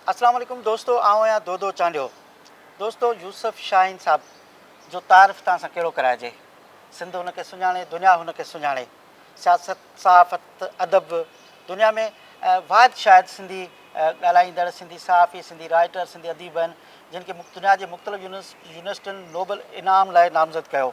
अस्सलाम वालेकुम दोस्तों, आऊं आहियां दो चांडियो। दोस्तों, यूसुफ शाहीन साहब जो तारीफ़ तव्हां सां कहिड़ो कराइजे। सिंध हुनखे सुञाणे, दुनिया हुनखे सुञाणे। सियासत, सहाफ़त, अदब, दुनिया में वाहिद शायदि सिंधी ॻाल्हाईंदड़, सिंधी सहाफ़ी, सिंधी राइटर, सिंधी अदीब आहिनि जिन खे दुनिया जे मुख़्तलिफ़ यूनिवर्सिटियुनि नोबल इनाम लाइ नामज़द कयो।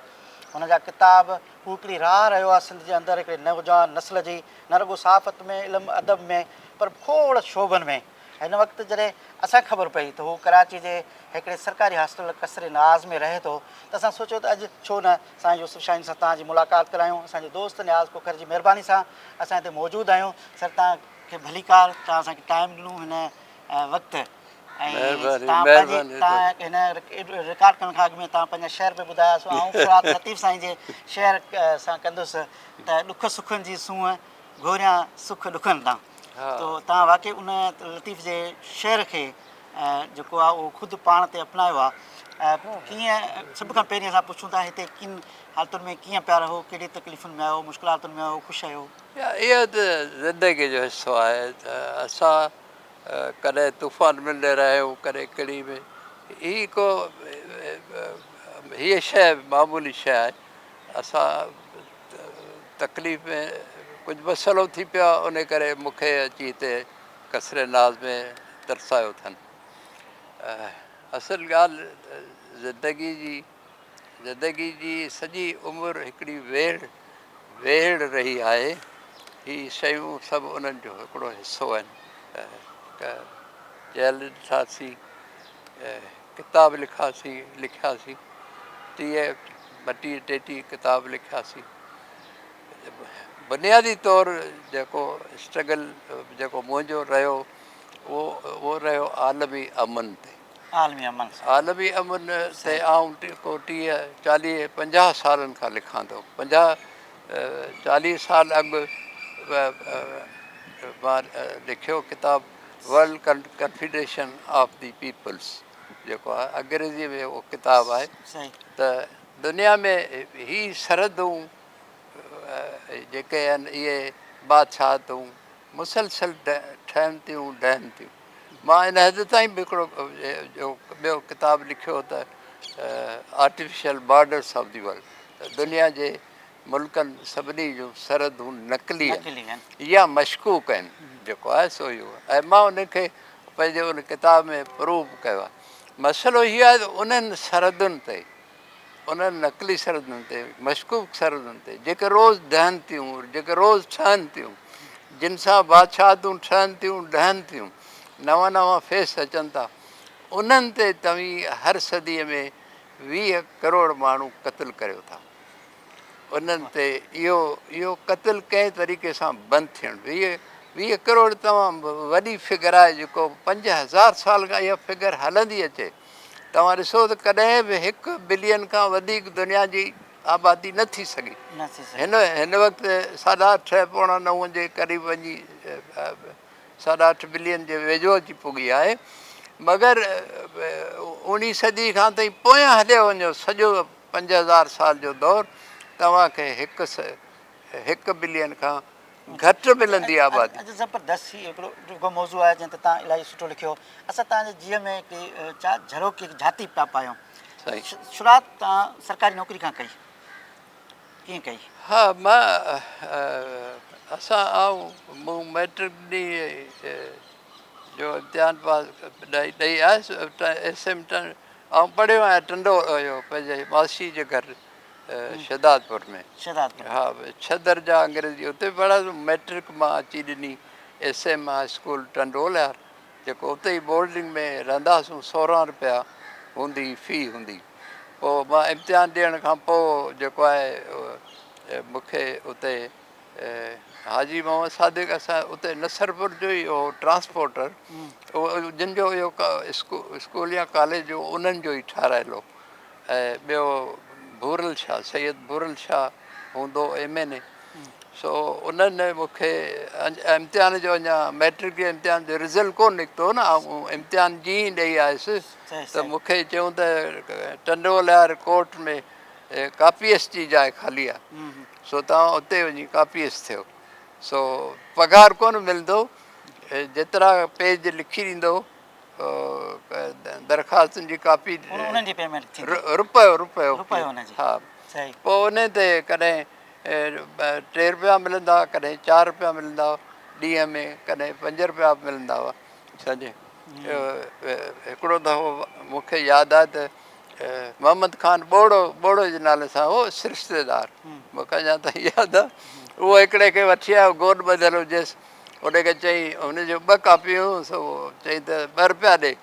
हुन जा किताब हू हिकिड़ी राह रहियो आहे सिंध जे अंदरि हिकिड़े नौजवान नस्ल जी, न रुॻो सहाफ़त में, इल्मु अदब में, पर खोड़ शोबनि में। हिन वक़्तु जॾहिं असांखे ख़बर पई त हू कराची जे हिकिड़े सरकारी हॉस्टल कसरे नाज़ में रहे थो, त असां सोचियो त अॼु छो न असां यूसुफ शाहीन सां तव्हांजी मुलाक़ात करायूं। असांजे दोस्त न्याज़ कोकर जी महिरबानी सां असां हिते मौजूदु आहियूं। सर, तव्हांखे भलीकार, तव्हां असांखे टाइम ॾिनो हिन वक़्तु। ऐं महिरबानी तव्हां पंहिंजे महिरबानी तव्हां हिन रिकॉर्ड करण खां अॻु में तव्हां पंहिंजा शेयर बि ॿुधायोसि। ऐं फ़ुरात लतीफ़ साईं जे शेयर सां कंदुसि त ॾुख सुखनि जी सूंहं घोरियां सुख ॾुखनि तां। हा तो तव्हां वाक़ई उन लतीफ़ जे शेर खे जेको आहे उहो ख़ुदि पाण ते अपनायो आहे। कीअं, सभ खां पहिरीं असां पुछूं था हिते किन हालतुनि में कीअं पिया रहो, कहिड़ी तकलीफ़ुनि में आहियो, मुश्किलातुनि में आहियो, ख़ुशि आहियो? इहो त ज़िंदगी जो हिसो आहे त असां कॾहिं तूफ़ान में रहिया आहियूं, कॾहिं कड़ी में। हीअ शइ मामूली शइ आहे। असां तकलीफ़ में कुझु मसइलो थी पियो आहे, उन करे मूंखे अची हिते कसरे नाज़ में तरसायो अथनि। असुलु ॻाल्हि ज़िंदगी जी सॼी उमिरि हिकिड़ी वेड़ रही आहे। हीअ शयूं सभु उन्हनि जो हिकिड़ो हिसो आहिनि। जेल ॾिठासीं, किताब लिखियासीं, 32 किताब लिखियासीं। बुनियादी तौरु जेको स्ट्रगल जेको मुंहिंजो रहियो उहो रहियो आलमी अमन ते। आलमी अमन सां। आलमी अमन ते आउं 40-50 सालनि खां लिखां थो। 40 साल अॻु मां लिखियो किताबु world confederation of the peoples, जेको आहे अंग्रेज़ीअ में उहो किताबु आहे। त दुनिया में ही सरहदूं जेके आहिनि इहे बादशाहतूं मुसलसल ठहनि थियूं, ढहनि थियूं। मां इन हद ताईं बि हिकिड़ो ॿियो किताबु लिखियो त artificial borders of the world, दुनिया जे मुल्कनि सभिनी जूं सरहदूं नकली आहिनि या मशकूक आहिनि, जेको आहे सो इहो। ऐं मां उनखे पंहिंजे उन किताब में प्रूव कयो आहे। मसइलो इहो आहे त उन्हनि सरहदुनि ते, उन्हनि नकली सरहदुनि ते, मशकूक सरहदुनि ते, जेके रोज़ु ढहनि थियूं, जेके रोज़ु ठहनि थियूं, जिन सां बादशाहतूं ठहनि थियूं, ढहनि थियूं, नवां फेस अचनि था, उन्हनि ते तव्हीं हर सदीअ में 20 करोड़ माण्हू क़तलु करियो था। उन्हनि ते इहो क़तलु कंहिं तरीक़े सां बंदि थियणु। 20 करोड़ तमामु वॾी फिगर आहे, जेको 5000 साल खां इहा फिगर हलंदी अचे। तव्हां ॾिसो त कॾहिं बि 1 बिलियन खां वधीक दुनिया जी आबादी न थी सघी। हिन वक़्तु 8.5-9 जे क़रीब वञी 8.5 बिलियन जे वेझो अची पुगी आहे। मगर 19 सदी खां ताईं पोयां हलियो वञो सॼो 5000 साल जो दौरु, तव्हांखे 1 बिलियन खां घटि मिलंदी आबादी। अॼु ज़बरदस्त हिकिड़ो जेको मौज़ू आहे जंहिं ते तव्हां इलाही सुठो लिखियो। असां तव्हांजे जीअ में हिकिड़ी झरोकी झाती पिया पायूं। शुरूआति तव्हां सरकारी नौकिरी खां कई, कीअं कई? हा, मूं मैट्रिक जो इम्तिहान पास ॾेई आयुसि। ऐं पढ़ियो आहियां टंडो पंहिंजे मासी जे घर शहदादपुर में। हा, 6 दर्जा अंग्रेजी उते पढ़िया। मैट्रिक मां अची ॾिनी SM स्कूल टंडोलिया, जेको उते ई बोर्डिंग में रहंदा हुआसीं। 16 रुपया हूंदी फ़ी हूंदी। पोइ मां इम्तिहान ॾियण खां पोइ जेको आहे मूंखे उते हाजी मोहम्मद सादिक, असां उते नसरपुर जो ई उहो ट्रांसपोर्टर, जिन जो इहो स्कूल या कॉलेज जो उन्हनि जो ई ठारायलु हो। ऐं ॿियो भूरल शाह, सैयद भूरल शाह हूंदो MNA। सो उन्हनि मूंखे इम्तिहान जो, अञा मैट्रिक जे इम्तिहान जो रिज़ल्ट कोन निकितो न, ऐं इम्तिहान जीअं ई ॾेई आयुसि त मूंखे चयूं त टंडोलियार कोर्ट में कापीएस जी जाइ ख़ाली आहे, सो तव्हां उते वञी कापीएस थियो। सो पघार कोन मिलंदो, जेतिरा पेज लिखी ॾींदो दरख़्वास्तुनि जी कापी उन्हनि जी पेमेंट थींदी रुपयो रुपयो रुपयो हुनजी हा सही पोइ उन ते कॾहिं 3 रुपया मिलंदा हुआ, कॾहिं 4 रुपया मिलंदा हुआ ॾींहं में, कॾहिं 5 रुपया मिलंदा हुआ सॼे। हिकिड़ो दफ़ो मूंखे यादि आहे त मोहम्मद ख़ान ॿोड़ो जे नाले सां हो सिरिश्तेदार, मूंखे अञा ताईं यादि आहे। उहो हिकिड़े खे वठी आयो, गोॾ ॿधियलु हुजेसि, उनखे चई, हुनजो 2 कापियूं सो चई त 2 रुपया ॾे,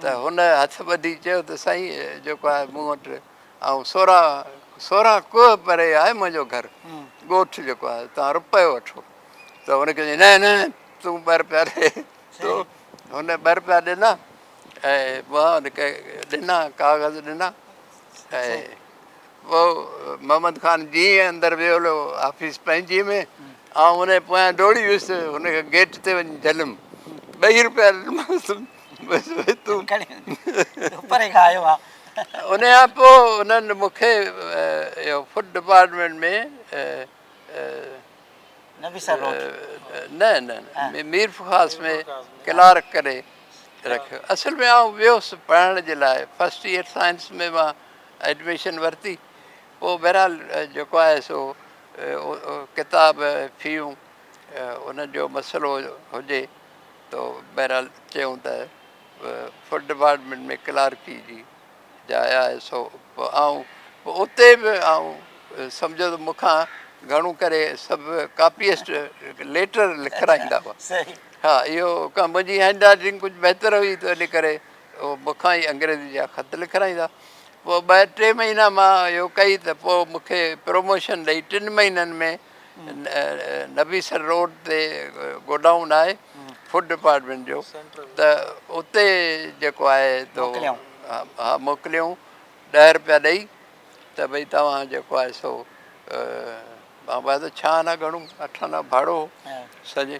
त हुन हथ ॿधी चयो त साईं जेको आहे मूं वटि ऐं 16 कोह परे आहे मुंहिंजो घरु, ॻोठु जेको आहे, तव्हां रुपयो वठो। त हुनखे चई न न तूं 2 रुपया ॾे। तो हुन 2 रुपया ॾिना ऐं मां हुनखे ॾिना, काग़ज़ ॾिना ऐं पोइ मोहम्मद ख़ान जीअं अंदरि वियो हलो ऑफिस पंहिंजी में, ऐं हुन पोयां दौड़ी वियुसि, हुनखे गेट ते वञी झलुमि, 2 रुपया ॾिनमांसि, बसि भई तूं परे खां आयो आहे। उन खां पोइ उन्हनि मूंखे इहो फूड डिपार्टमेंट में नबीसर रोड न न मीर ख़ास में क्लार्क करे रखियो। असल में आउं वियुसि पढ़ण जे लाइ, फस्ट ईयर साइंस में मां एडमिशन वरिती। पोइ बहरहाल जेको आहे सो किताब फ़ियूं उन जो मसइलो हुजे तो बहरहाल चयूं त फूड डिपार्टमेंट में क्लार्की जी जाइ आहे। सो पोइ पोइ उते बि सम्झो त मूंखां घणो करे सभु कापीस्ट लेटर लिखाराईंदा हुआ। हा इहो मुंहिंजी हैंड राइटिंग कुझु बहितर हुई त इन करे उहो मूंखां ई अंग्रेजी जा ख़त लिखाराईंदा। पोइ 2-3 महीना मां इहो कई त पोइ मूंखे प्रमोशन ॾेई 3 महीननि में नबीसर रोड ते गोडाउन आहे फूड डिपार्टमेंट जो, त उते जेको आहे तो हा मोकिलियऊं 10 रुपया ॾेई त भई तव्हां जेको आहे सो बाबा त 6 आना घणो 8 आना भाड़ो सॼे।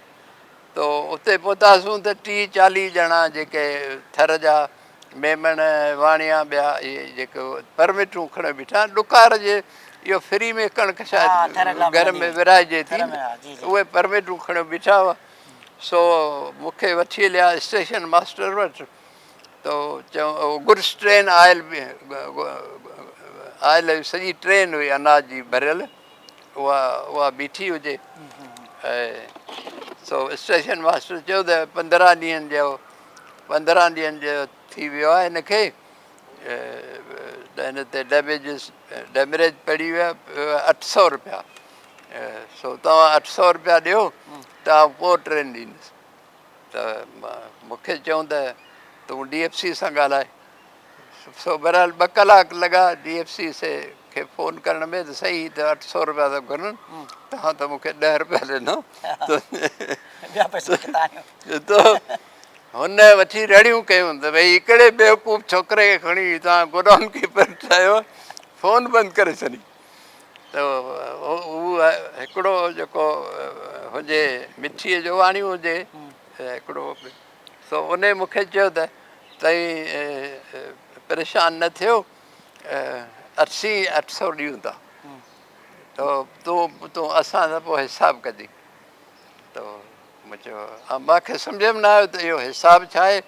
तो उते पहुतासीं त 30-40 ॼणा जेके थर जा मेमण वाणिया ॿिया इहे जेके परमिटूं खणी बीठा, ॾुकार जे इहो फ्री में कणिक शायदि घर में विराइजे थी, उहे परमिटूं खणी बीठा हुआ। सो मूंखे वठी हलिया स्टेशन मास्टर वटि, तो चयूं गुड्स ट्रेन आयल सॼी ट्रेन हुई अनाज जी भरियल, उहा बीठी हुजे ऐं सो स्टेशन मास्टर चयो त 15 ॾींहंनि जो थी वियो आहे हिनखे, त हिन ते डेमेरेज पड़ी वियो आहे 800 रुपया। सो तव्हां 800 रुपया ॾियो त आउं पोइ ट्रेन ॾींदुसि। त मूंखे चयूं त तूं DFC सां ॻाल्हाए। सो बहरहाल 2 कलाक लॻा DFC खे फ़ोन करण में, त सही त 800 रुपया त घुरनि, तव्हां त मूंखे 10 रुपया ॾिनो। त हुन वठी रड़ियूं कयूं त भई हिकिड़े बेवकूफ़ छोकिरे खे खणी तव्हां गोडाउन कीपर ठाहियो, फ़ोन बंदि करे छॾी। त उहो हिकिड़ो जेको हुजे मिठीअ जो वाणियूं हुजे हिकिड़ो, सो उन मूंखे चयो त तई परेशान न थियो, 800 ॾियूं था, त तूं असां सां पोइ हिसाबु कजे। त मूं चयो मूंखे सम्झ में न आयो त इहो हिसाबु छा आहे,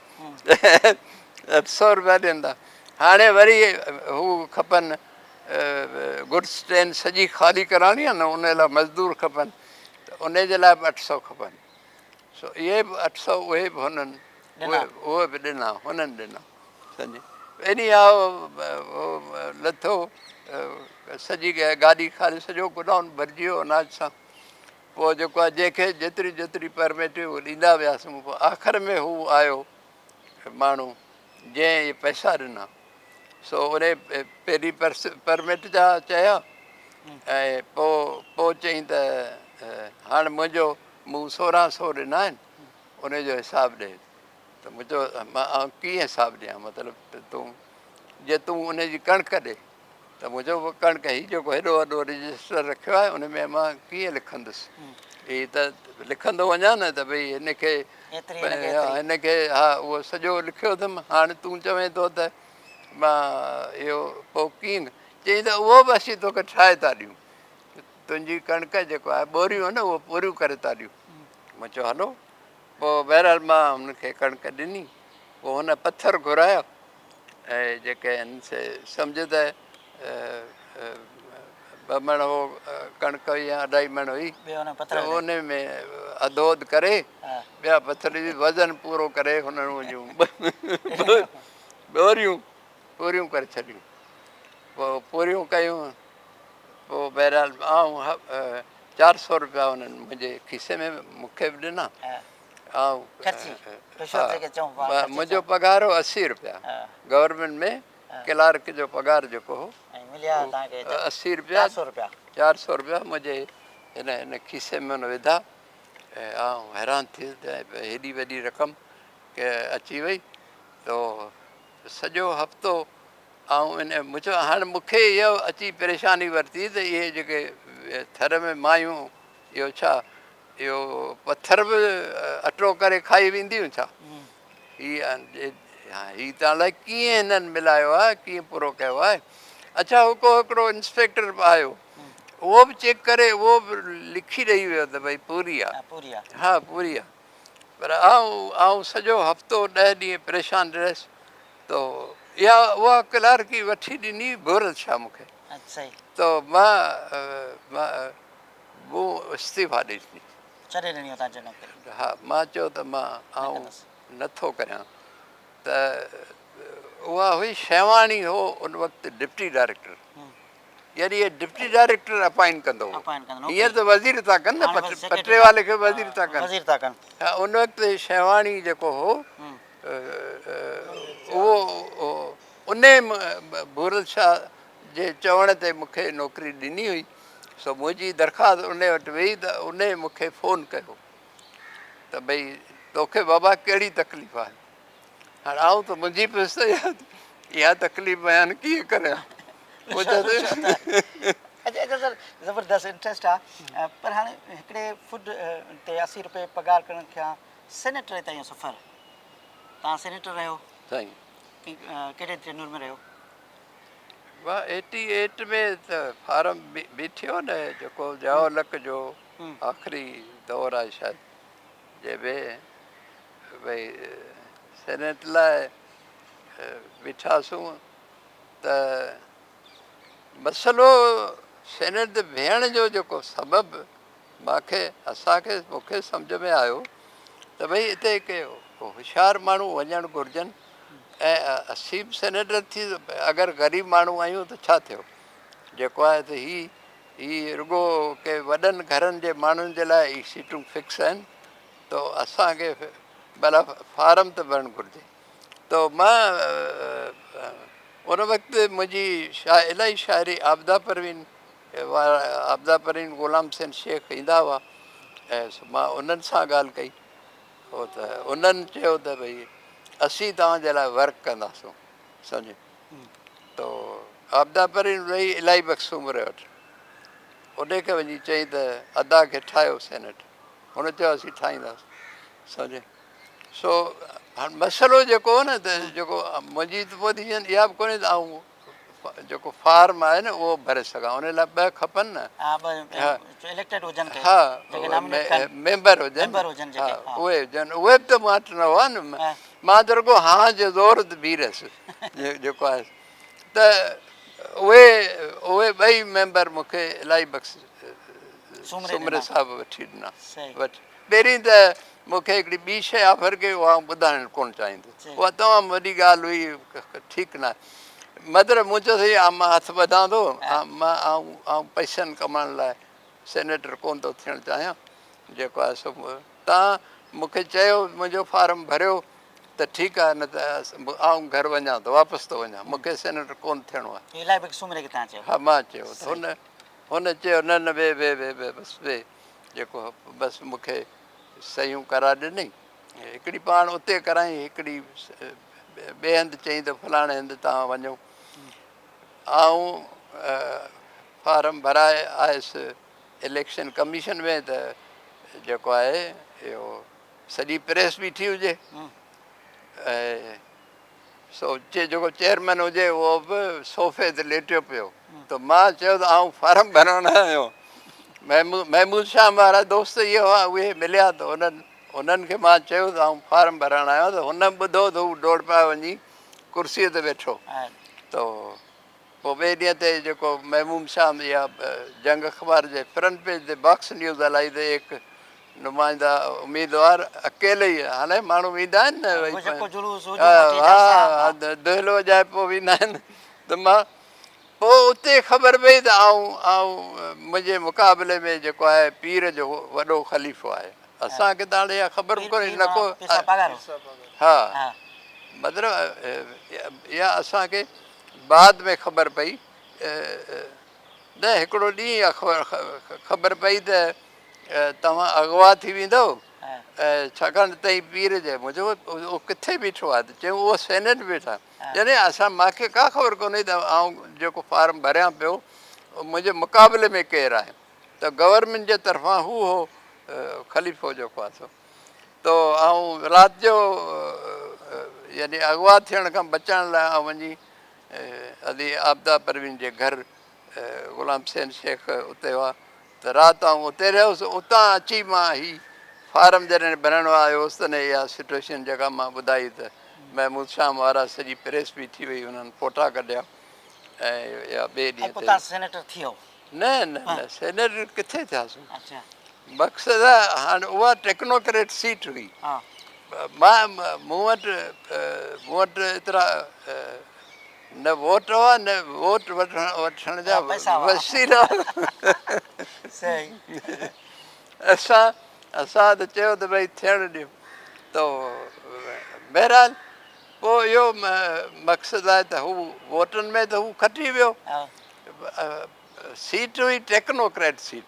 800 रुपया ॾियनि था। हाणे वरी हू खपनि गुड्स ट्रेन सॼी ख़ाली कराइणी आहे न, उन लाइ मज़दूर खपनि, त उन जे लाइ बि 800 खपनि। सो इहे बि 800 उहे बि उहे बि ॾिना, हुननि ॾिना सॼी। इन लथो सॼी गाॾी ख़ाली, सॼो गोडाउन भरिजी वियो अनाज सां। पोइ जेको आहे जंहिंखे जेतिरी परमिट उहो ॾींदा वियासीं। पोइ आख़िर में हू आयो माण्हू जंहिं इहे पैसा ॾिना। सो उन पहिरीं परमिट जा चया ऐं पोइ चई त हाणे मूं 1600 ॾिना आहिनि, उनजो हिसाबु ॾे। त मूं चयो मां कीअं हिसाबु ॾियां, मतिलबु जे तूं उनजी कणिक ॾे। त मूं चयो कणिक हीउ जेको हेॾो वॾो रजिस्टर रखियो आहे, उन में मां कीअं लिखंदुसि, हीअ त लिखंदो वञा न त भई हिनखे हा उहो सॼो लिखियो अथमि। हाणे तूं चवें थो त मां इहो पोइ कीअं, चई त उहो बि असीं तोखे ठाहे था ॾियूं, तुंहिंजी कणिक जेको आहे ॿोरियूं आहिनि उहो पूरियूं करे था ॾियूं। मूं चयो हलो। पोइ बहरहाल मां हुनखे कणिक ॾिनी, पोइ हुन पथर घुरायो ऐं जेके आहिनि से सम्झ त 2 मण हो कणिक हुई या 2.5 मण हुई ॿियो हुन त पथर विझाई। उन में अधो अधु करे हा ॿिया पथर विझी वज़न पूरो करे हुननि जूं ॿोरियूं पूरियूं करे छॾियूं। पोइ पूरियूं कयूं पोइ बहरहाल आउं 400 रुपया उन्हनि मुंहिंजे खीसे में मूंखे बि ॾिना। हा ऐं ख़र्ची हा रिश्वत जेके चऊं पाण ख़र्ची मुंहिंजो चऊं। पघार हो 80 रुपया हा गवर्नमेंट में हा क्लार्क जो पघार जेको हो ऐं मिलिया उहो तव्हांखे 80 रुपया 400 रुपया। 400 रुपया मुंहिंजे हिन खीसे में हुन विधा ऐं आउं हैरान थी वियुसि हेॾी वॾी रक़म के अची वई। तो सॼो हफ़्तो ऐं इन मुंहिंजो हाणे मूंखे इहो अची परेशानी वरिती त इहे जेके थर में मायूं इहो छा इहो पथर बि अटो करे खाई वेंदियूं छा? हीअ त अलाए कीअं हिननि मिलायो आहे कीअं पूरो कयो आहे। अच्छा हिकिड़ो इंस्पेक्टर बि आयो उहो बि चेक करे उहो बि लिखी ॾेई वियो त भई पूरी आहे। हा पूरी आहे। हा पूरी आहे पर आउं सॼो हफ़्तो 10 ॾींहं परेशान रहियुसि। तो इहा उहा क्लार्की वठी ॾिनी घुर छा मूंखे अच्छा ई तो मां मूं इस्तीफ़ा ॾेई ॾिनी। छॾे ॾिनी हो तव्हां नौकरी? हा मां चयो त मां न कंदुसि। नथो करियां त उहा हुई शेवाणी हो उन वक़्तु डिप्टी डायरेक्टर यानी इहे डिप्टी डायरेक्टर अपॉइंट कंदो हो। अपॉइंट कंदो हींअर त वज़ीर था कनि न हाणे बसि पटरे सेक्रेटरी वाले खे वज़ीर था कनि। वज़ीर था कनि। हा उन वक़्तु शेवाणी जेको हो उहो उन भूरल शाह जे चवण ते मूंखे नौकिरी ॾिनी हुई। सो मुंहिंजी दरख़्वास्त उन वटि वेई त उन मूंखे फ़ोन कयो त भई तोखे बाबा कहिड़ी तकलीफ़ आहे। हाणे आउं त मुंहिंजी पियुसि त इहा तकलीफ़ बयानु कीअं करियां। अच्छा सर ज़बरदस्त इंट्रस्ट आहे पर हाणे हिकिड़े फूड ते 80 रुपए पघार करण खां सेनेटर ताईं सफ़र तव्हां सेनेटर रहियो साईं कहिड़े टेन्यूर में रहियो? वाह 88 में त फारम बीठियो न जेको जवाहरलक जो आख़िरी दौरु आहे शायदि जंहिंमें भई सेनेट लाइ बीठासूं त मसइलो सेनेट ते वेहण जो जेको सबबु मूंखे सम्झ में आयो त भई हिते के होशियारु माण्हू वञणु घुरिजनि ऐं 80 सेनेटर थी अगरि ग़रीब माण्हू आहियूं त छा थियो जेको आहे त ही रुॻो के वॾनि घरनि जे माण्हुनि जे लाइ ही सीटूं फिक्स आहिनि त असांखे भला फारम त भरणु घुरिजे। त मां उन वक़्तु मुंहिंजी इलाही शाइरी आबदा परवीन ग़ुलाम हुसैन शेख ईंदा हुआ ऐं मां उन्हनि सां ॻाल्हि कई हो त उन्हनि चयो त भई असीं तव्हांजे लाइ वर्क कंदासूं सम्झो। त आबदा परवीन वई इलाही बख़्शूमरे वटि उन खे वञी चई त अदा खे ठाहियो सेनेट हुन चयो असीं ठाहींदासीं सम्झे। सो हाणे मसइलो जेको हो न त जेको मुंहिंजी त पोज़ीशन इहा बि कोन्हे त आउं जेको फार्म आहे न उहो भरे सघां उन लाइ 2 खपनि न। इलेक्टेड हुजनि हा जेके नॉमिनेट कनि मेंबर हुजनि हा उहे हुजनि उहे बि त मूं वटि न हुआ न मां त रुॻो हा जो ज़ोर ते बीह रहियुसि जेको आहे त उहे 2 मेंबर मूंखे इलाही सुमरे साहिब वठी ॾिना पहिरीं त मूंखे हिकिड़ी ॿी शइ ऑफर कई उहा ॿुधाइणु कोन चाहींदुसि उहा तमामु वॾी ॻाल्हि हुई ठीकु न मतिलबु मूं चयोसि मां हथु ॿधां थो मां पैसनि कमाइण लाइ सेनेटर कोन थो थियणु चाहियां जेको आहे सो तव्हां मूंखे चयो मुंहिंजो फार्म भरियो त ठीकु आहे न त आउं घरु वञा थो वापसि थो वञा मूंखे सेनेटर कोन थियणो आहे। हा मां चयो त हुन चयो न न बसि वे जेको बसि मूंखे सयूं कराए ॾिनई हिकिड़ी पाण उते कराई हिकिड़ी ॿिए हंधि चई त फलाणे हंधि तव्हां वञो। आऊं फारम भराए आयुसि इलेक्शन कमीशन में त जेको आहे इहो सॼी प्रेस बीठी हुजे ऐं जेको चेयरमैन हुजे उहो बि सोफ़े ते लेटियो पियो त मां चयो त आउं फारम भरण न आयो महमूद शाह वारा दोस्त इहे हुआ उहे मिलिया त उन्हनि खे मां चयो त आउं फार्म भरणु आहियां त हुन ॿुधो त हू डोड़ पिया वञी कुर्सीअ ते वेठो त पोइ ॿिए ॾींहं ते जेको महमूम शाह या जंग अख़बार जे फ्रंट पेज ते बॉक्स न्यूज़ हलाई त हिकु नुमाइंदा उम्मीदवार अकेले ई हाणे माण्हू वेंदा आहिनि न वो जेको जुलूस हुजूम हा वठी अचनि हा दुहिलो वॼाए पोइ वेंदा आहिनि त मां पोइ उते ख़बर पई त मुंहिंजे मुक़ाबले में जेको आहे पीर जो वॾो ख़लीफ़ो आहे असांखे त हाणे इहा ख़बर बि कोन्हे न को हा मतिलबु इहा असांखे बाद में ख़बर पई न हिकिड़ो ॾींहुं ख़बर पई त तव्हां अॻुवा थी वेंदव छाकाणि त पीर जे मुंहिंजो उहो किथे बीठो आहे त चयूं उहो सेनेट वेठा यानी मूंखे का ख़बर कोन्हे त जेको फार्म भरियां पियो मुंहिंजे मुक़ाबले में केरु आहे त गवर्नमेंट जे तरफ़ां हू हो ख़लीफ़ो जेको आहे तो राति जो यानी अॻुवा थियण खां बचण लाइ वञी अली आबदा परवीन जे घर ग़ुलाम हुसैन शेख उते हुआ त राति उते रहियोसि उतां अची मां फार्म जॾहिं भरणु आयोसि त इहा सिचुएशन जेका मां ॿुधाई त महमूद शाम वारा सॼी प्रेस बि थी वई हुननि फोटा कढिया ऐं या ॿिए ॾींहं ते न न सेनेटर किथे थियासीं मक़सदु आहे हाणे उहा टेक्नोक्रेट सीट हुई मूं वटि एतिरा न वोट हुआ न वोट वठण जा वसीला असां त चयो त भई थियणु ॾियो त बहरहाल पोइ इहो मक़सदु आहे त हू वोटनि में त हू खटी वियो सीट हुई टेक्नोक्रेट सीट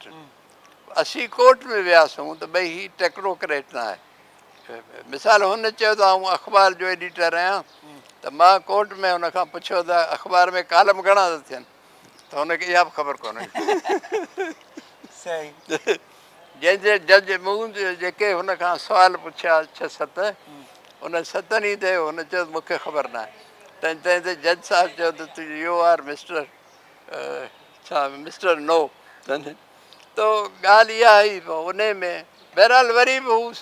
असीं कोर्ट में वियासीं त भई हीअ टेक्नोक्रेट न आहे मिसाल हुन चयो त आउं अख़बार जो एडिटर आहियां त मां कोर्ट में हुन खां पुछियो त अख़बार में कालम घणा था थियनि त हुनखे इहा बि ख़बर कोन्हे जंहिंजे जज मूं जेके हुन खां सुवाल पुछिया 6-7 उन 7 ई ते हुन चयो मूंखे ख़बर न आहे तंहिं ते जज साहिबु चयो त यू आर मिस्टर नो त ॻाल्हि इहा हुई उन में बहरहाल वरी बि हू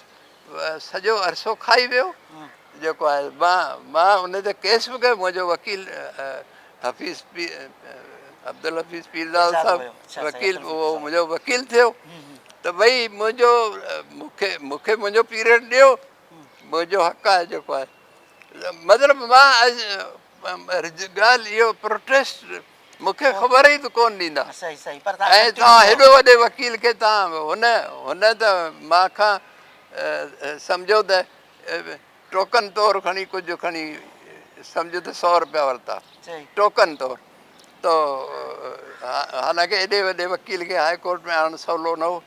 सॼो अरसो खाई वियो जेको आहे मां उन ते केस बि कयो मुंहिंजो वकील हफ़ीज़ अब्दुल हफ़ीज़ पीरज़ाद साहिबु वकील उहो मुंहिंजो वकील थियो त भई मूंखे मुंहिंजो पीरियड ॾियो मुंहिंजो हक़ु आहे जेको आहे मतिलबु मां ॻाल्हि इहो प्रोटेस्ट मूंखे ख़बर ई त कोन ॾींदा ऐं तव्हां हेॾो वॾे वकील खे तव्हां हुन त मां खां सम्झो त टोकन तौरु खणी कुझु खणी सम्झो त 100 रुपया वरिता टोकन तौरु त हालांकि एॾे वॾे वकील खे हाई कोर्ट में आणणु सवलो न हो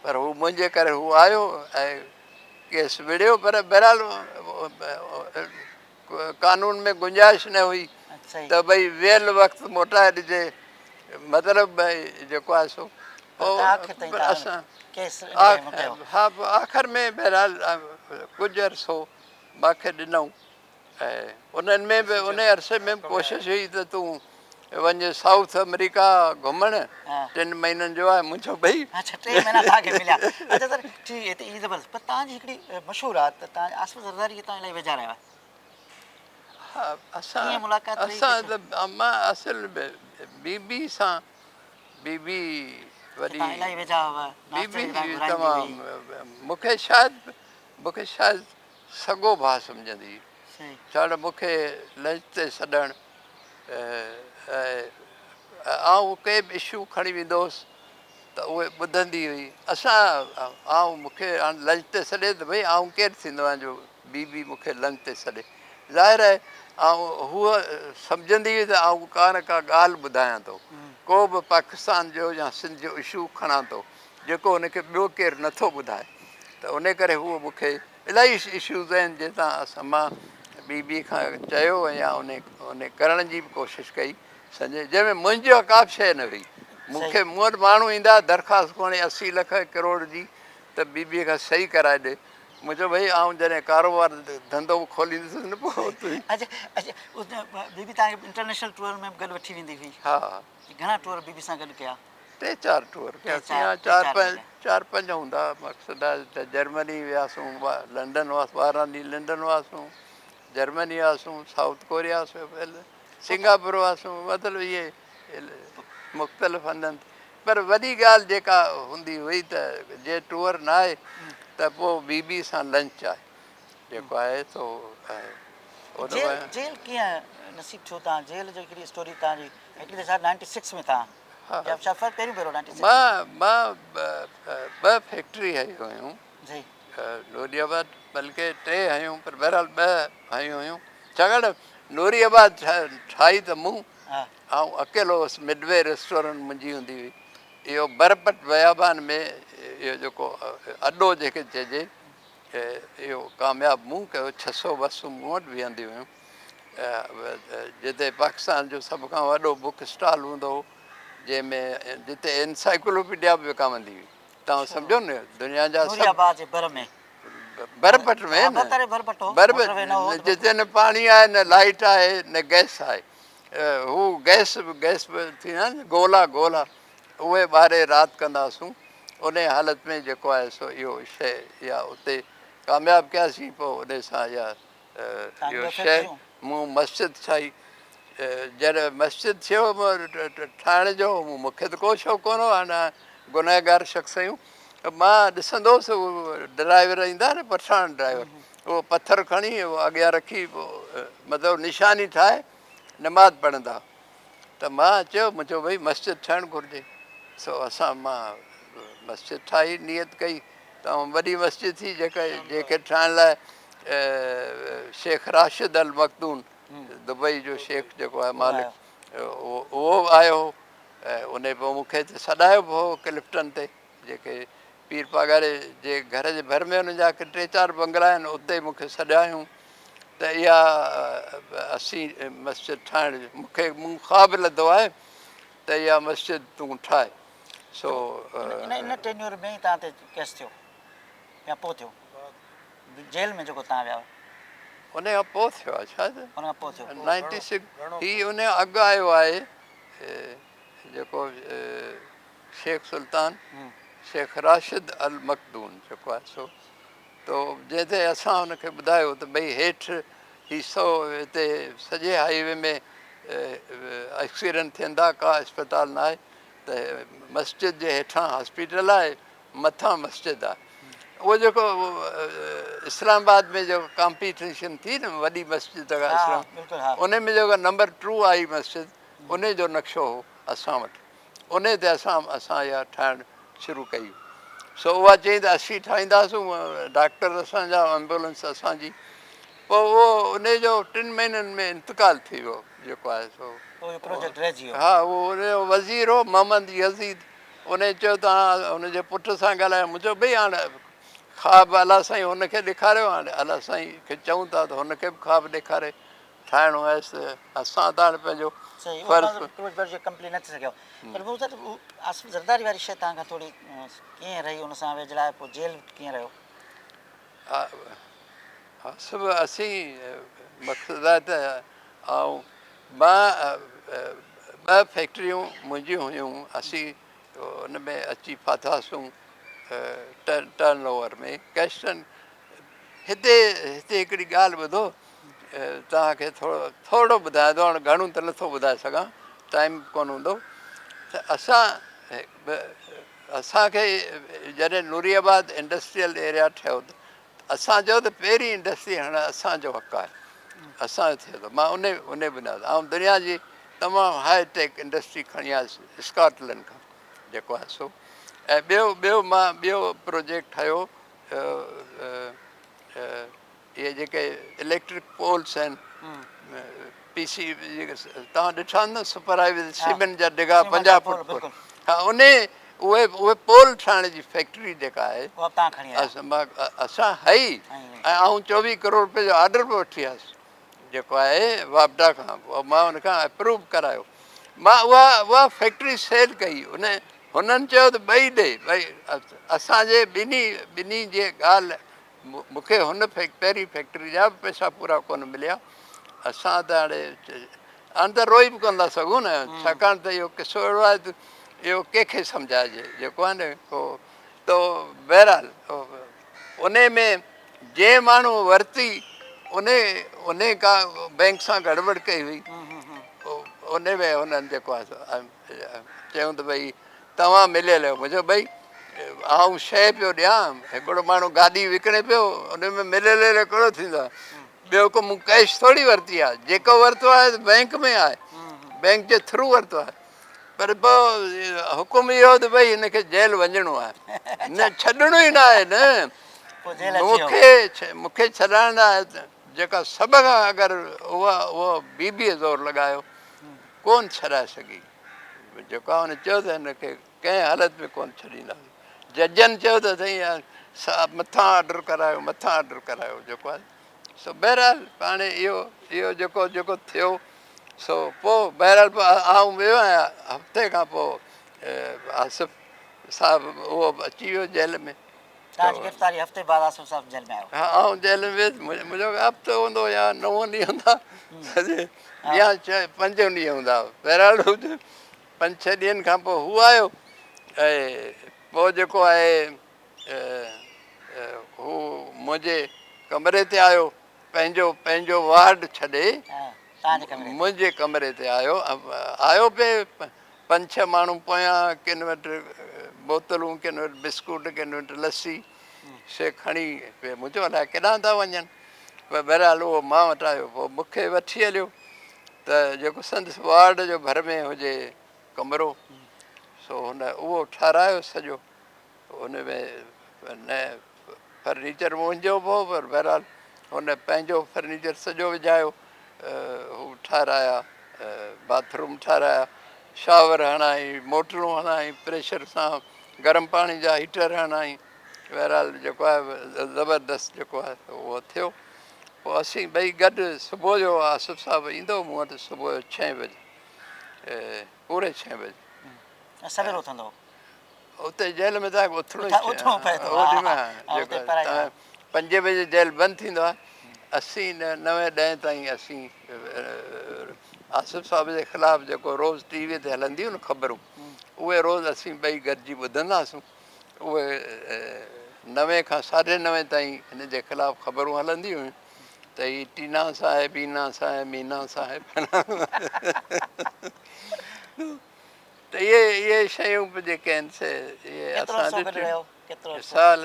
पर हू मुंहिंजे करे हू आयो ऐं केस विड़ियो पर बहरहाल कानून में गुंजाइश न हुई त भई वियल वक़्तु मोटाए ॾिजे मतिलबु भई जेको आहे सो असां हा आख़िर में बहरहाल कुझु अरसो मूंखे ॾिनऊं ऐं उन्हनि में बि उन अरसे में कोशिशि हुई त तूं वञ साउथ अमेरिका घुमणु 3 महीननि जो आहे मुंहिंजो भई मशहूरु आहे त तव्हां आसिफ़ ज़रदारी तव्हां इलाही वेझा रहिया मां असुल बीबी सां बीबी वरी बीबी तमामु मूंखे शायदि सॻो भाउ सम्झंदी हुई छाकाणि मूंखे लंच ते सॾणु के बि इशू खणी वेंदो हुउसि त उहे ॿुधंदी हुई मूंखे हाणे लंच ते सॾे त भई केरु थींदो आहियां जो बीबी मूंखे लंच ते सॾे ज़ाहिर आहे हूअ सम्झंदी हुई त का न का ॻाल्हि ॿुधायां थो को बि पाकिस्तान जो या सिंध जो इशू खणां थो जेको हुनखे ॿियो केरु नथो ॿुधाए त उन करे हूअ मूंखे इलाही इशूज़ आहिनि जंहिंसां मां बीबी खां चयो या उन करण जी बि कोशिशि कई सम्झे जंहिंमें मुंहिंजी का बि शइ न हुई मूंखे मूं वटि माण्हू ईंदा दरख़्वास्त खणी 80 लख करोड़ जी त बीबीअ खां सही कराए ॾे मुंहिंजो भई जॾहिं कारोबार धंधो खोलींदुसि न पोइ इंटरनेशनल टूर में गॾु वठी वेंदी हुई हा घणा टूर बीबी सां गॾु कया टे चारि टूर कयासीं या चारि पंज हूंदा। मक़सदु आहे त जर्मनी वियासीं, लंडन वियासीं, 12 ॾींहं लंडन वियासीं, जर्मनी वियासीं, साउथ कोरिया वियासीं, सिंगापुर वियासीं, मतिलबु इहे मुख़्तलिफ़ हंधनि। पर वॾी ॻाल्हि जेका हूंदी हुई त जे टूर न आहे त पोइ बीबी सां लंच आहे जेको आहे सो जेल कीअं नसीब थियो तव्हां? जेल जो हिकिड़ी स्टोरी तव्हांजी हिकिड़ी त छा 96 में तव्हां सफ़र पहिरियों भेरो 96 मां ॿ फैक्ट्री हयूं हुयूं जी नूरियाबाद, बल्कि 3 हयूं पर बहरहाल 2 हयूं हुयूं। छाकाणि नूरियाबाद ठाही त मूं ऐं अकेलो हुउसि। मिडवे रेस्टोरेंट मुंहिंजी हूंदी हुई। इहो बरपट बयाबान में इहो जेको अॾो जंहिंखे चइजे इहो कामयाबु मूं कयो। 600 बसूं मूं वटि बीहंदियूं हुयूं जिते पाकिस्तान जो सभ खां वॾो बुक स्टॉल हूंदो हो, जंहिंमें जिते एनसाइक्लोपीडिया बि विकामंदी हुई। तव्हां सम्झो न दुनिया जा बरपट में न जिते न पाणी आहे न लाइट आहे न गैस आहे। हू गैस बि थींदा आहिनि गोला उहे ॿारे राति कंदासीं। उन हालत में जेको आहे सो इहो शइ इहा उते कामयाबु कयासीं। पोइ उन सां इहो शइ मूं मस्जिद ठाही। जॾहिं मस्जिद थियो ठाहिण जो मूंखे त को शौक़ु कोन हो। हाणे गुनहगार शख़्स आहियूं। मां ॾिसंदो हुउसि उहो ड्राइवर ईंदा न पठाण ड्राइवर, उहो पथर खणी उहो अॻियां रखी पोइ मतिलबु निशानी ठाहे नमाज़ पढ़ंदा। त मां चयो मुंहिंजो भई मस्जिद ठहिणु घुरिजे। सो मां मस्जिद ठाही, नियत कई त वॾी मस्जिद थी जंहिंखे ठाहिण लाइ शेख राशिद अल मखदूम दुबई जो शेख जेको आहे मालिक उहो आयो ऐं उन पोइ मूंखे सॾायो बि हो क्लिफ्टन ते जेके पीर पागारे जे घर जे भर में हुननि जा 3-4 बंगला आहिनि, उते मूंखे सॾायूं त इहा असीं मस्जिद ठाहिण मूं ख़्वाबु लधो आहे त इहा मस्जिद तूं ठाहे। सो इन टेन्योर में ई तव्हां ते केस थियो या पोइ थियो जेल में जेको तव्हां विया? उन खां पोइ थियो आहे छा? उन खां पोइ थियो 96 हीउ उन अॻु आयो आहे जेको शेख सुल्तान शेख राशिद अल मखदूम जेको आहे सो। तो जंहिं ते असां हुनखे ॿुधायो त भई हेठि हिसो हिते सॼे हाईवे में एक्सीडेंट थियंदा, का अस्पताल न आहे त मस्जिद जे हेठां हॉस्पिटल आहे, मथां मस्जिद आहे। उहो जेको इस्लामाबाद में जेको कॉम्पिटिशन थी न वॾी मस्जिद उन में जेको नंबर 2 आई मस्जिद उन जो नक्शो हो असां वटि। उन ते असां इहा ठाहिणु शुरू कई। सो उहा चई त असीं ठाहींदासीं, डॉक्टर असांजा, एम्बुलेंस असांजी। पोइ उहो उन जो 3 महीननि में इंतकाल थी वियो जेको आहे सो। हा उहो उनजो वज़ीर हो मोहम्मद यज़ीद। उन चयो तव्हां हुनजे पुट सां ॻाल्हायो। मुंहिंजो भई हाणे ख़्वाबु अलाह साईं हुनखे ॾेखारियो, हाणे अलाह साईं खे चऊं था त हुनखे बि ख़्वाबु ॾेखारे ठाहिणो हुयसि। असां त हाणे पंहिंजो ज़रदारी वारी शइ तव्हां खां थोरी कीअं रही, हुन सां वेझड़ाए पोइ जेल कीअं रहियो? सभु असीं मक़सदु आहे त ऐं मां 2 फैक्ट्रियूं मुंहिंजियूं हुयूं। असीं हुन में अची फाथासीं टर्न ओवर में कैस्टन। हिते हिकिड़ी ॻाल्हि ॿुधो, तव्हांखे थोरो ॿुधायां थो, हाणे घणो त नथो ॿुधाए सघां, टाइम कोन हूंदो। त असांखे जॾहिं नूरियाबाद इंडस्ट्रियल एरिया ठहियो त असां चयो त पहिरीं इंडस्ट्री हाणे असांजो हक़ु आहे, असांजो थिए थो। मां उन बुनियाद ऐं दुनिया जी तमामु हाईटेक इंडस्ट्री खणी आयुसि स्कॉटलैंड खां जेको आहे सो। ऐं मां ॿियो प्रोजेक्ट ठाहियो। इहे जेके इलेक्ट्रिक पोल्स आहिनि PC तव्हां ॾिठा न सुपर हाईवे सीमेंट जा डिघा 50 फुट। हा उहे पोल ठाहिण जी फैक्ट्री जेका आहे असां हई ऐं 24 करोड़ रुपए जो ऑडर बि वठी आयुसि जेको आहे वापडा खां। मां हुनखां अप्रूव करायो। मां उहा फैक्ट्री सेल कई। हुननि चयो त ॿई ॾे भई असांजे ॿिन्ही जे ॻाल्हि मूंखे हुन पहिरीं फैक्ट्री जा बि पैसा पूरा कोन मिलिया। असां त हाणे त रोई बि कोन था सघूं न, छाकाणि त इहो किसो अहिड़ो आहे त इहो कंहिंखे सम्झाइजे जेको आहे न को तो बहरहाल उन में जंहिं माण्हू वरिती उन का बैंक सां गड़बड़ कई हुई उन में हुननि जेको आहे चयूं त भई तव्हां मिलियल आहियो मुंहिंजो भई आउं शइ पियो ॾियां हिकिड़ो माण्हू गाॾी विकिणे पियो उन में मिलियल कहिड़ो थींदो आहे ॿियो को मूं कैश थोरी वरिती आहे जेको वरितो आहे बैंक में आहे बैंक जे थ्रू वरितो आहे पर पोइ हुकुम इहो त भई हिनखे जेल वञिणो आहे न छॾिणो ई न आहे न मूंखे छॾाइण लाइ जेका सभ खां अगरि उहो बीबीअ ज़ोर लॻायो कोन छॾाए सघी जेको आहे हुन चयो त हिनखे कंहिं हालत में कोन छॾींदासीं जजनि चयो त साईं मथां ऑडर करायो जेको आहे सो बहरहाल हाणे इहो जेको थियो सो पोइ बहरहाल आउं वियो आहियां हफ़्ते खां पोइ आसिफ़ साहिबु उहो अची वियो जेल में गिरफ़्तारी हफ़्ते बाद आसिफ़ साहब जेल में आयो हा आउं जेल में वियुसि मुंहिंजो हफ़्तो हूंदो या 9 ॾींहं हूंदा या 5 ॾींहं हूंदा बहरहाल 5-6 ॾींहंनि खां पोइ हू आयो ऐं पोइ जेको आहे हू मुंहिंजे कमरे ते आयो पंहिंजो वार्ड छॾे मुंहिंजे कमरे ते आयो पिए 5-6 माण्हू पोयां किन वटि बोतलूं किन वटि बिस्कुट किन वटि लस्सी से खणी पिए मुंहिंजो अलाए केॾांहुं था वञनि पर बहरहाल उहो मां वटि आयो पोइ मूंखे वठी हलियो त जेको संदसि वार्ड जो भर में हुजे कमिरो सो हुन उहो ठारायो सॼो हुन में न फर्नीचर मुंहिंजो हो पर बहरहाल हुन पंहिंजो फर्नीचर सॼो विझायो हू ठाराया बाथरूम ठाराया शावर हणाई मोटरूं हणाई प्रेशर सां गरम पाणी जा हीटर हणाई बहरहाल जेको आहे ज़बरदस्त जेको आहे उहो थियो पोइ असीं ॿई गॾु सुबुह जो आसिफ़ साहिबु ईंदो मूं वटि सुबुह जो 6 बजे पूरे 6 बजे सवेल उथंदो उते जेल में तव्हांखे उथिणो ई 5 बजे जेल बंदि थींदो आहे 9-10 ताईं असीं आसिफ़ साहिब जे ख़िलाफ़ु जेको रोज़ु टीवीअ ते हलंदियूं न ख़बरूं उहे रोज़ु असीं ॿई गॾिजी ॿुधंदासीं उहे 9 खां 9:30 ताईं हिन जे ख़िलाफ़ु ख़बरूं हलंदियूं हुयूं त हीअ टीना साहिब हीना साहिब मीना साहिब त इहे शयूं बि जेके आहिनि से इहे साल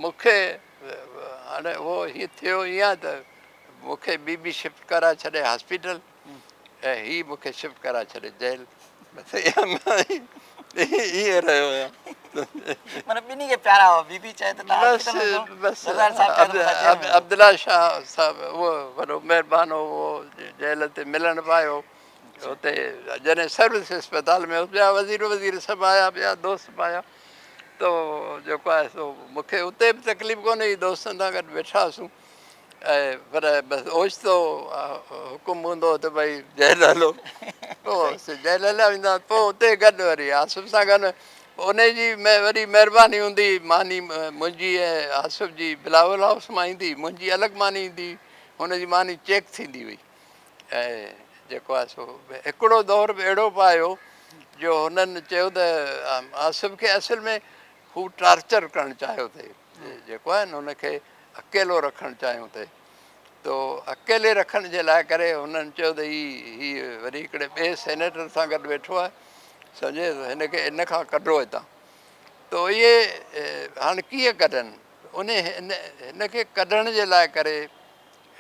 मूंखे हाणे उहो हीअं थियो ईअं त मूंखे बीबी शिफ्ट कराए छॾे हॉस्पिटल ऐं हीअ मूंखे शिफ्ट कराए छॾे जेल ईअं रहियो अब्दुल्ला शाह साहिबु उहो वॾो महिरबानी हो उहो जेल ते मिलणु पायो हुते जॾहिं सर्विस अस्पताल में ॿिया वज़ीर सभु आया ॿिया दोस्त बि आया त जेको आहे सो मूंखे उते बि तकलीफ़ कोन्हे दोस्तनि सां गॾु वेठा हुआसीं ऐं पर बसि ओचितो हुकुम हूंदो त भई जेल हलो पोइ जेल हलिया वेंदा पोइ उते गॾु वरी आसिफ़ सां गॾु उनजी वरी महिरबानी हूंदी मानी मुंहिंजी ऐं आसिफ़ जी बिलावल हाउस मां ईंदी मुंहिंजी अलॻि मानी ईंदी हुनजी मानी चेक थींदी हुई ऐं जेको आहे सो हिकिड़ो दौर बि अहिड़ो बि आयो जो हुननि चयो त आसिफ़ खे असल में हू टार्चर करणु चाहियो अथई जेको आहे न हुनखे अकेलो रखणु चाहियूं अथई तो अकेले रखण जे लाइ करे हुननि चयो त हीअ वरी हिकिड़े ॿिए सेनेटर सां गॾु वेठो आहे सम्झे हिनखे इन खां कढो हितां त इहे हाणे कीअं कढनि हिनखे कढण जे लाइ करे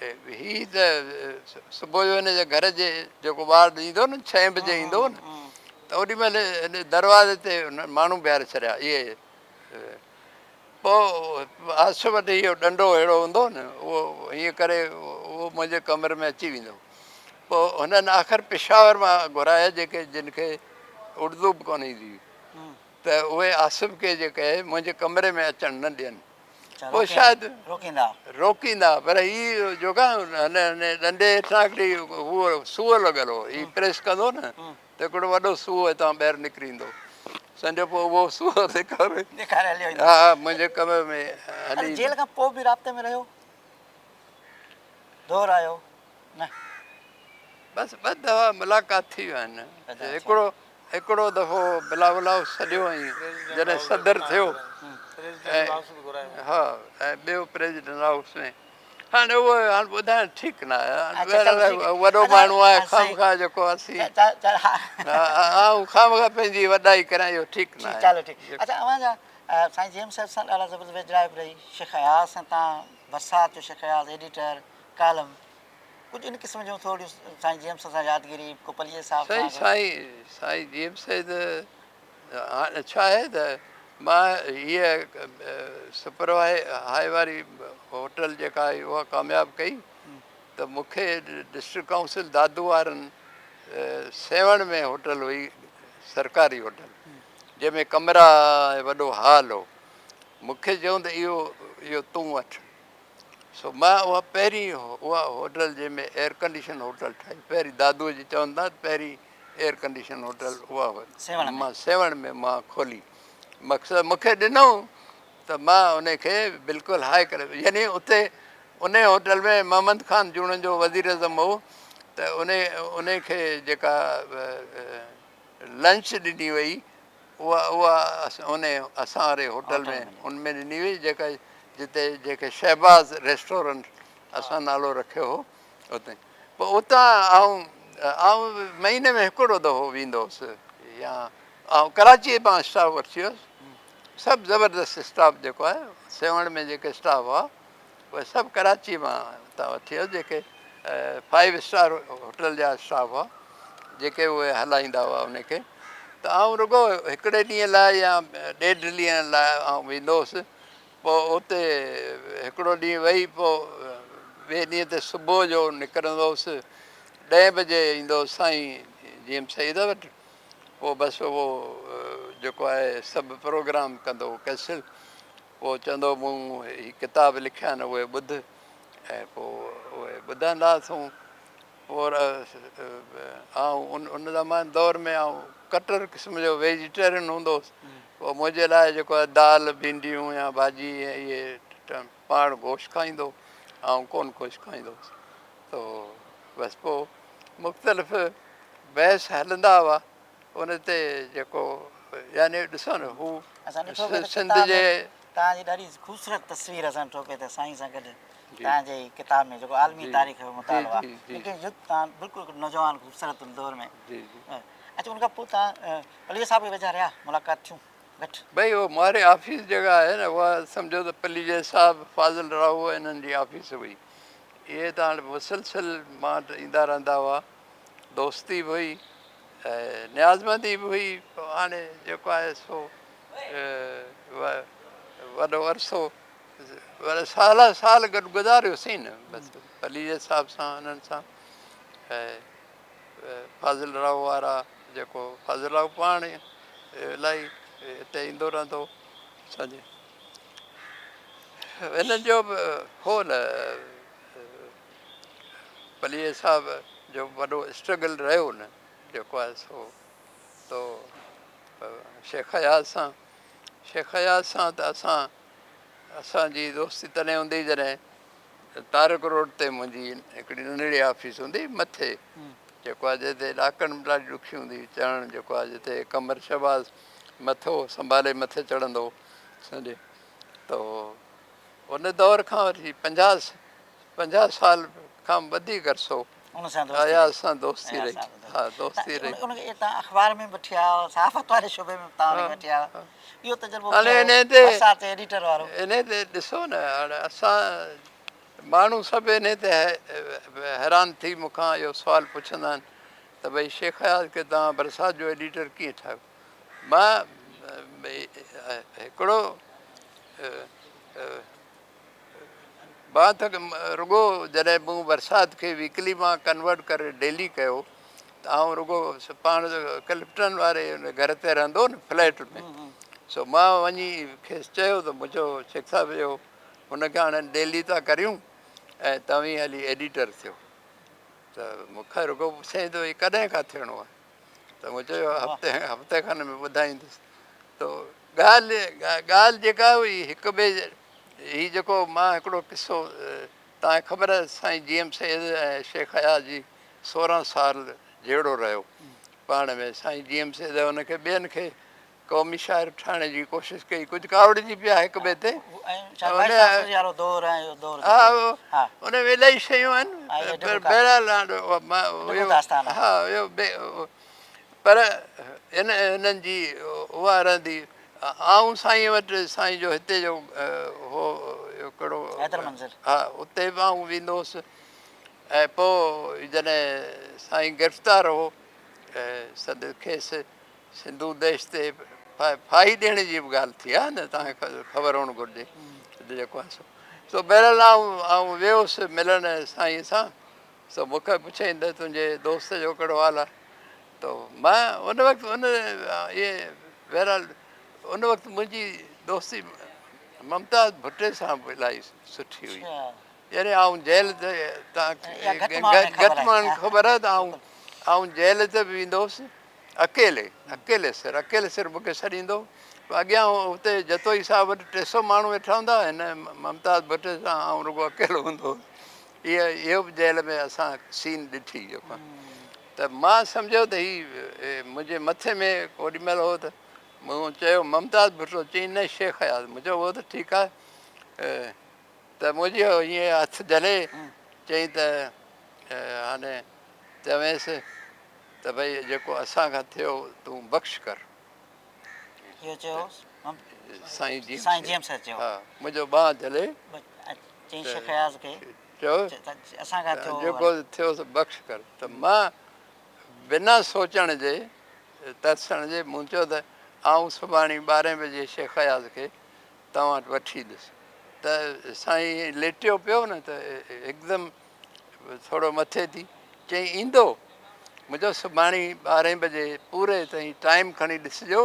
हीअ त सुबुह जो हिन जे घर जे जेको वार्ड ईंदो न 6 बजे ईंदो न त ओॾीमहिल हिन दरवाज़े ते हुन माण्हू बीहारे छॾिया इहे पोइ आसिफ़ वटि इहो डंडो अहिड़ो हूंदो न उहो हीअं करे उहो मुंहिंजे कमरे में अची वेंदो पोइ हुननि आख़िर पेशावर मां घुराया जेके जिन खे उर्दू बि कोन ईंदी हुई त उहे आसिफ़ खे जेके मुंहिंजे कमरे में अचणु न ॾियनि पोइ शायदि रोकींदा पर हीअ जेका डंडे हेठां हिकिड़ी उहो सूअ लॻल हो हीअ प्रेस कंदो न त हिकिड़ो वॾो सूओ हितां ॿाहिरि निकिरी ईंदो सम्झो पोइ उहो सूअ हा मुंहिंजे कमरे में हली जेल खां पोइ बि राब्ते में रहियो बसि 2 दफ़ा मुलाक़ात थी वियूं आहिनि हिकिड़ो हिकिड़ो दफ़ो बिलावल हाउस सॼो ऐं जॾहिं सदर थियो हा ऐं ॿियो प्रेसिडेंट हाउस में हाणे उहो हाणे ॿुधाइणु ठीकु न अच्छा, चलो आहे ठीकु आहे। वॾो अच्छा, माण्हू आहे सही। खामखां जेको असीं हा, आऊं खामखां पंहिंजी वॾाई करां इहो ठीकु न आहे चलो ठीकु। अच्छा, अवांजा साईं जेम्स साहिब सां ॾाढा ज़बरदस्त वेझिड़ाई रही। शेख अयाज़ सां तव्हां बरसाति जो शेख अयाज़ एडिटर कालम कुझु इन क़िस्म जूं थोरियूं साईं जेम्स सां यादगिरी को पलीअ साहिब साईं सां साईं जेम्स त हाणे छा आहे त मां हीअ हाई वारी होटल जेका आहे उहा कामयाबु कई त मूंखे डिस्ट्रिक्ट काउंसिल दादू वारनि 7 में होटल हुई सरकारी होटल जंहिंमें कमरा ऐं वॾो हॉल हो मूंखे चयूं त इहो तूं वठि सो मां उहा पहिरीं उहा होटल जंहिंमें एयर कंडीशन होटल ठाही पहिरीं दादूअ जी चवंदा पहिरीं एयर कंडीशन होटल उहा मां 7 में मां खोली मक़सदु मूंखे ॾिनऊं त मां उनखे बिल्कुलु हाए करे यानी उते उन होटल में महमद ख़ान जूणनि जो वज़ीर अज़म हो त उनखे जेका लंच ॾिनी वई उहा असां वारे होटल में उनमें ॾिनी हुई जेका जिते जेके शहबाज़ रेस्टोरेंट असां नालो रखियो हो उते पोइ उतां आऊं महीने में हिकिड़ो दफ़ो वेंदो हुउसि या कराची मां स्टाफ वठी वियुसि सभु ज़बरदस्त स्टाफ जेको आहे 7 में जेके स्टाफ हुआ उहे सभु कराची मां हितां वठी वियुसि जेके 5 स्टार होटल जा स्टाफ हुआ जेके उहे हलाईंदा हुआ उनखे त आउं रुॻो हिकिड़े ॾींहं लाइ या 1.5 ॾींहं लाइ आउं वेंदो हुउसि पोइ उते हिकिड़ो ॾींहुं वेही पोइ ॿिए ॾींहं ते सुबुह जो निकिरंदो हुउसि 10 बजे ईंदो हुउसि साईं जीअं सईद वटि पोइ बसि उहो जेको आहे सभु प्रोग्राम कंदो कैंसिल पोइ चवंदो मूं हीअ किताब लिखिया आहिनि उहे ॿुध ऐं पोइ उहे ॿुधंदासीं पोइ उन ज़माने दौर में कटर क़िस्म जो वेजिटेरियन हूंदो हुउसि पोइ मुंहिंजे लाइ जेको आहे दाल भिंडियूं या भाॼी ऐं इहे पाण गोश्त खाईंदो कोन कुझु खाईंदो हुउसि त बसि पोइ मुख़्तलिफ़ बहस हलंदा हुआ उन ते जेको यानी ॾिसो न हू सिंध जे तव्हांजी ॾाढी ख़ूबसूरत तस्वीर असां ठोके त साईं सां गॾु तव्हांजे किताब में जेको आलमी तारीख़ जो मुतालो आहे लेकिन युग तव्हां बिल्कुलु नौजवान ख़ूबसूरत दौर में अच्छा उनखां पोइ तव्हां पलीअ साहिब खे वेझा रहिया मुलाक़ात थियूं घटि भई उहो मारे ऑफिस जेका आहे न उहा सम्झो त पलीअ साहिबु फाज़िल राव इन्हनि जी ऑफिस हुई इहे त हाणे मुसलसिल मां वटि ईंदा रहंदा हुआ दोस्ती बि हुई ऐं न्याज़मंदी बि हुई पोइ हाणे जेको आहे सो वॾो अरसो वरी साल गॾु गुज़ारियोसीं न बसि पलीअ साहिब सां हिननि सां ऐं फाज़िल राव वारा जेको फाज़िल राव पाण इलाही हिते ईंदो रहंदो असांजे हिननि जो बि हो न पलीअ साहिब जो वॾो स्ट्रगल रहियो न जेको आहे सो तो शेख अयाज़ सां त असांजी दोस्ती तॾहिं हूंदी जॾहिं तारक रोड ते मुंहिंजी हिकिड़ी नंढड़ी ऑफिस हूंदी मथे जेको आहे जिते ॾाकण ॾाढी ॾुखी हूंदी चढ़णु जेको आहे जिते कमर शहबाज़ मथो संभाले मथे चढ़ंदो सम्झे त उन दौर खां वठी 50 साल खां वधीक अरसो अयाज़ सां दोस्ती रही हा दोस्ती रही तव्हां अख़बार में बि थिया सहाफ़त वारे शोबे में तव्हां वठी आया इहो तजुर्बो हाणे इन ते ॾिसो न हाणे असां माण्हू सभु इन ते हैरान थी मूंखां इहो सुवालु पुछंदा आहिनि त भई शेख अयाज़ खे तव्हां बरसाति जो एडिटर कीअं ठाहियो मां हिकिड़ो बात रुॻो जॾहिं मूं बरसाति खे वीकली मां कन्वर्ट करे डेली कयो त आउं रुॻो पाण क्लिफ्टन वारे घर ते रहंदो न फ्लैट में सो मां वञी खेसि चयो त मुंहिंजो शेख साहिब जो हुनखे हाणे डेली था करियूं ऐं तव्हीं हली एडिटर थियो त मूंखे रुॻो पुछे थो हीअ कॾहिं खां थियणो आहे त मूं चयो हफ़्ते खन में ॿुधाईंदुसि त ॻाल्हि जेका हुई हिक ॿिए हीउ जेको मां हिकिड़ो किसो तव्हांखे ख़बर आहे साईं जीएम सैद ऐं शेख अयाज़ जी 16 साल जहिड़ो रहियो पाण में साईं जीएम से हुनखे ॿियनि खे क़ौमी शाइर ठाहिण जी कोशिशि कई, कुझु कावड़जी पिया हिक ॿिए ते। हा उन में इलाही शयूं आहिनि, पर बहरहाल हा पर हिननि जी उहा रहंदी। आऊं साईं वटि साईं जो हिते जो हो हिकिड़ो हा उते बि आऊं वेंदो हुउसि। ऐं पोइ जॾहिं साईं गिरफ़्तार हो सदु खेसि सिंधू देश ते फाही ॾियण जी बि ॻाल्हि थी आहे न, तव्हांखे ख़बर हुअणु घुरिजे जेको आहे सो बहरहाल आऊं वियुसि मिलण साईं सां। सो मूंखे पुछियईं त तुंहिंजे दोस्त जो कहिड़ो हाल आहे, त मां उन वक़्तु इहे बहरहाल उन वक़्तु मुंहिंजी दोस्ती मुमताज़ भुट्टे सां बि इलाही सुठी हुई। यानी आऊं जेल ते तव्हांखे घटि माण्हुनि खे ख़बर आहे त आऊं जेल ते बि वेंदो हुउसि अकेले सिर मूंखे छॾींदो। अॻियां हुते जतोई साहिब वटि 300 माण्हू वेठा हूंदा, हिन मुमताज़ भुट्टे सां आऊं रुॻो अकेलो हूंदो हुउसि। इहो बि जेल में असां सीन ॾिठी जेको आहे। त मां सम्झो त हीअ मुंहिंजे मथे में ओॾी महिल हो त मूं चयो मुमताज़ भुट्टो, चई न शेख आयाज़। मुंहिंजो उहो त ठीकु आहे। त मुंहिंजो ईअं हथु जले, चई त हाणे चवेंसि त भई जेको असांखां थियो तूं बख़्श कर। साईं जी हा मुंहिंजो ॿांह जले चयो जेको थियोसि बख़्श कर। त मां बिना सोचण जे तरसण जे मूं चयो त आऊं सुभाणे 12 बजे शेख अयाज़ खे तव्हां वटि वठी ईंदुसि। त साईं लेटियो पियो न त हिकदमि थोरो मथे थी चई ईंदो। मुंहिंजो सुभाणे 12 बजे पूरे ताईं टाइम खणी ॾिसिजो,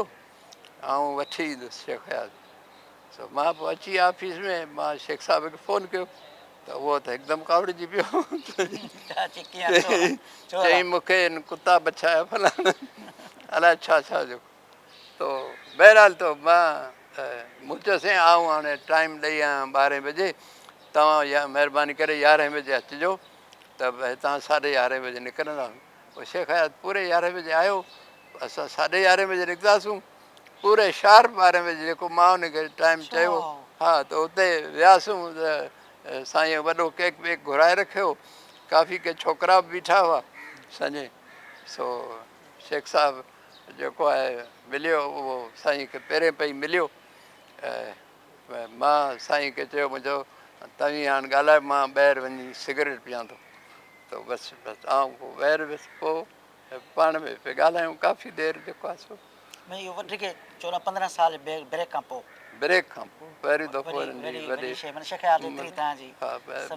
ऐं वठी ईंदुसि शेख अयाज़। सो मां पोइ अची ऑफिस में मां शेख साहिब खे फ़ोन कयो त उहो त हिकदमि कावड़िजी पियो। चई मूंखे हिन कुता बचाया फलाणा अलाए छा छा जो। तो बहरहाल तो मां मूं चयोसीं आऊं हाणे टाइम ॾेई आहियां 12 बजे, तव्हां महिरबानी करे 11 बजे अचिजो। त हितां 11:30 बजे निकिरंदा। पोइ शेख अयाज़ पूरे 11 बजे आयो। असां 11:30 बजे निकितासीं, पूरे शार्प 12 बजे जेको मां हुनखे टाइम चयो। हा त उते वियासीं त साईं वॾो केक वेक घुराए रखियो, काफ़ी के छोकिरा बि बीठा हुआ संजय। सो शेख साहिबु जेको आहे मिलियो, उहो साईं खे पहिरें पई मिलियो। ऐं मां साईं खे चयो मुंहिंजो तव्हीं हाणे ॻाल्हाए, मां ॿाहिरि वञी सिगरेट पियां थो। त बसि आऊं पोइ ॿाहिरि वियुसि, पोइ पाण में पिया ॻाल्हायूं काफ़ी देरि जेको आहे सो। ब्रेक खां पोइ पहिरियों दफ़ो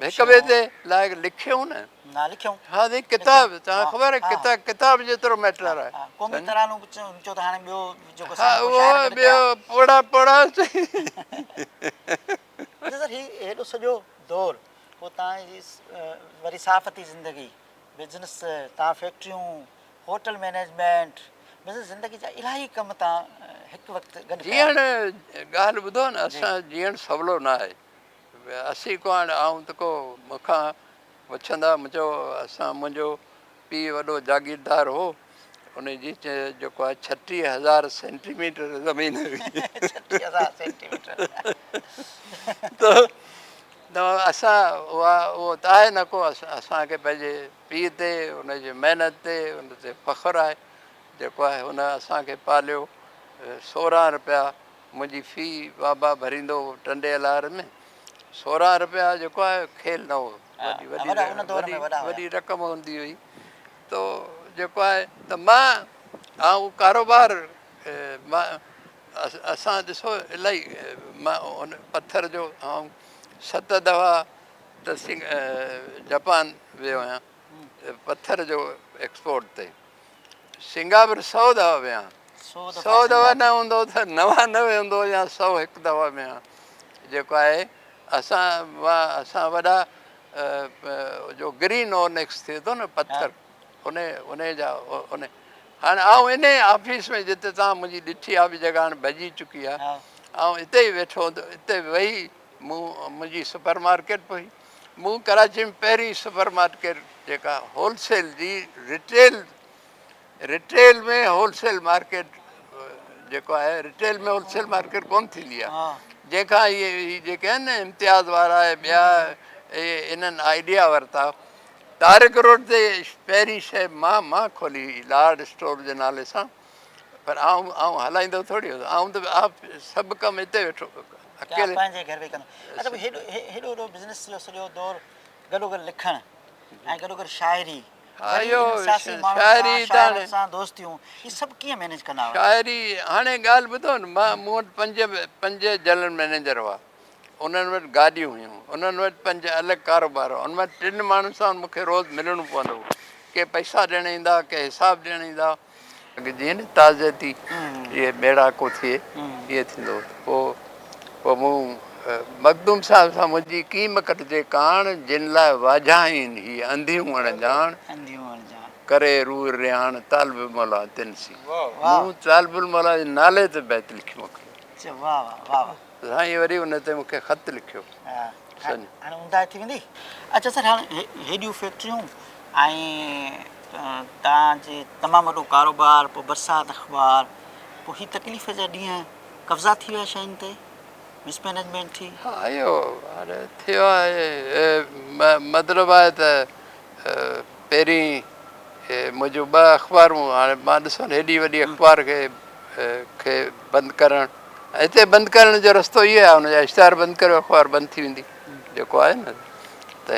हिक ॿिए ते लाइ लिखियूं न। हा किताब तव्हांखे ख़बर आहे किताब जेतिरो मैटर आहे। हा उहो ॿियो पोड़ा पोड़ा हेॾो सॼो दौर पोइ तव्हांजी वरी साफ़ती ज़िंदगी, बिज़नेस, तव्हां फैक्ट्रियूं, होटल मैनेजमेंट, ज़िंदगी जा इलाही कम तव्हां हिकु वक़्तु गॾु जीअण ॻाल्हि ॿुधो न, असां जीअण सवलो न आहे। असी को हाणे आऊं त को मूंखां पुछंदा, मुंहिंजो पीउ वॾो जागीरदार हो, उनजी जेको आहे 36,000 सेंटीमीटर ज़मीन हुई। त असां उहो त आहे न को असांखे पंहिंजे पीउ ते, उनजी महिनत ते, उन ते फ़ख़ुरु आहे जेको आहे हुन असांखे पालियो। 16 रुपया मुंहिंजी फ़ी बाबा भरींदो हो टंडे अलार में। 16 रुपया जेको आहे खेल न हो, वॾी रक़म हूंदी हुई। त जेको आहे त मां कारोबार असां ॾिसो इलाही मां उन पथर जो 7 दफ़ा त जापान वियो आहियां पथर जो एक्सपोर्ट ते। सिंगापुर 100 दफ़ा विया, 100 दफ़ा न हूंदो त 99 हूंदो या 100 हिकु दफ़ा विया। जेको आहे असां वॾा जो ग्रीन ऑर्निक्स थिए थो न पथर, उन जा हाणे आऊं इन ऑफिस में जिते तव्हां मुंहिंजी ॾिठी आहे बि जॻह हाणे भॼी चुकी आहे, ऐं हिते ई वेठो हूंदो, हिते वेही मुंहिंजी सुपर मार्केट हुई। मूं कराची में पहिरीं सुपर मार्केट जेका होलसेल जी रिटेल रिटेल में होलसेल मार्केट जेको आहे रिटेल में होलसेल मार्केट कोन थींदी आहे हा जंहिंखां इहे जेके आहिनि न इम्तियाज़ वारा ऐं ॿिया इन्हनि आइडिया वरिता तारिक रोड ते पहिरीं शइ मां खोली लार्ड स्टोर जे नाले सां पर आउं हलाईंदो थोरी हुउसि आउं त सभु कमु हिते वेठो अकेले पंहिंजे घर वेही कंदो अच्छा हेॾो हेॾो वॾो बिज़नेस जो सॼो दौरु गॾोगॾु लिखणु ऐं गॾोगॾु शाइरी हा वरी इहो इन्हनि सियासी माण्हुनि शाइरी सां त शाइरनि हाणे सां दोस्तियूं इहे सभु कीअं मैनेज कंदा हुआ शाइरी हाणे ॻाल्हि ॿुधो न मूं वटि पंज जनरल मैनेजर हुआ उन्हनि वटि गाॾियूं हुयूं उन्हनि वटि 5 अलॻि कारोबार हुआ उन मां 3 माण्हुनि सां मूंखे रोज़ु मिलणो पवंदो हुओ के पैसा ॾियण ईंदा के हिसाबु ॾियण ईंदा जीअं न ताज़ती इहे बेड़ाको थिए इहे थींदो पोइ मूं मखदूम साहिब सां मुंहिंजी कीम कटिजे कान जिन लाइ वाझाइनि हीअ अंधियूं अणॼाण करे रूर रिहाण तालबु मौला तिनसी मूं तालबुल मौला जे नाले ते बैत लिखी मोकिलियो वाह वाह वाह साईं वरी उन ते मूंखे ख़त लिखियो हाणे उमदा थी वेंदी अच्छा सर हाणे हेॾियूं फैक्ट्रियूं ऐं तव्हांजे तमामु वॾो कारोबार पोइ बरसाति अख़बार पोइ हीअ तकलीफ़ जा ॾींहं कब्ज़ा थी विया शयुनि ते मिसमैनेजमेंट थी हा इहो हाणे थियो आहे मतिलबु आहे त पहिरीं मुंहिंजूं 2 अख़बारूं हाणे मां ॾिसो न हेॾी वॾी अख़बार खे बंदि करणु हिते बंदि करण जो रस्तो इहो आहे हुनजा इश्तहार बंदि करियो अख़बार बंदि थी वेंदी जेको आहे न त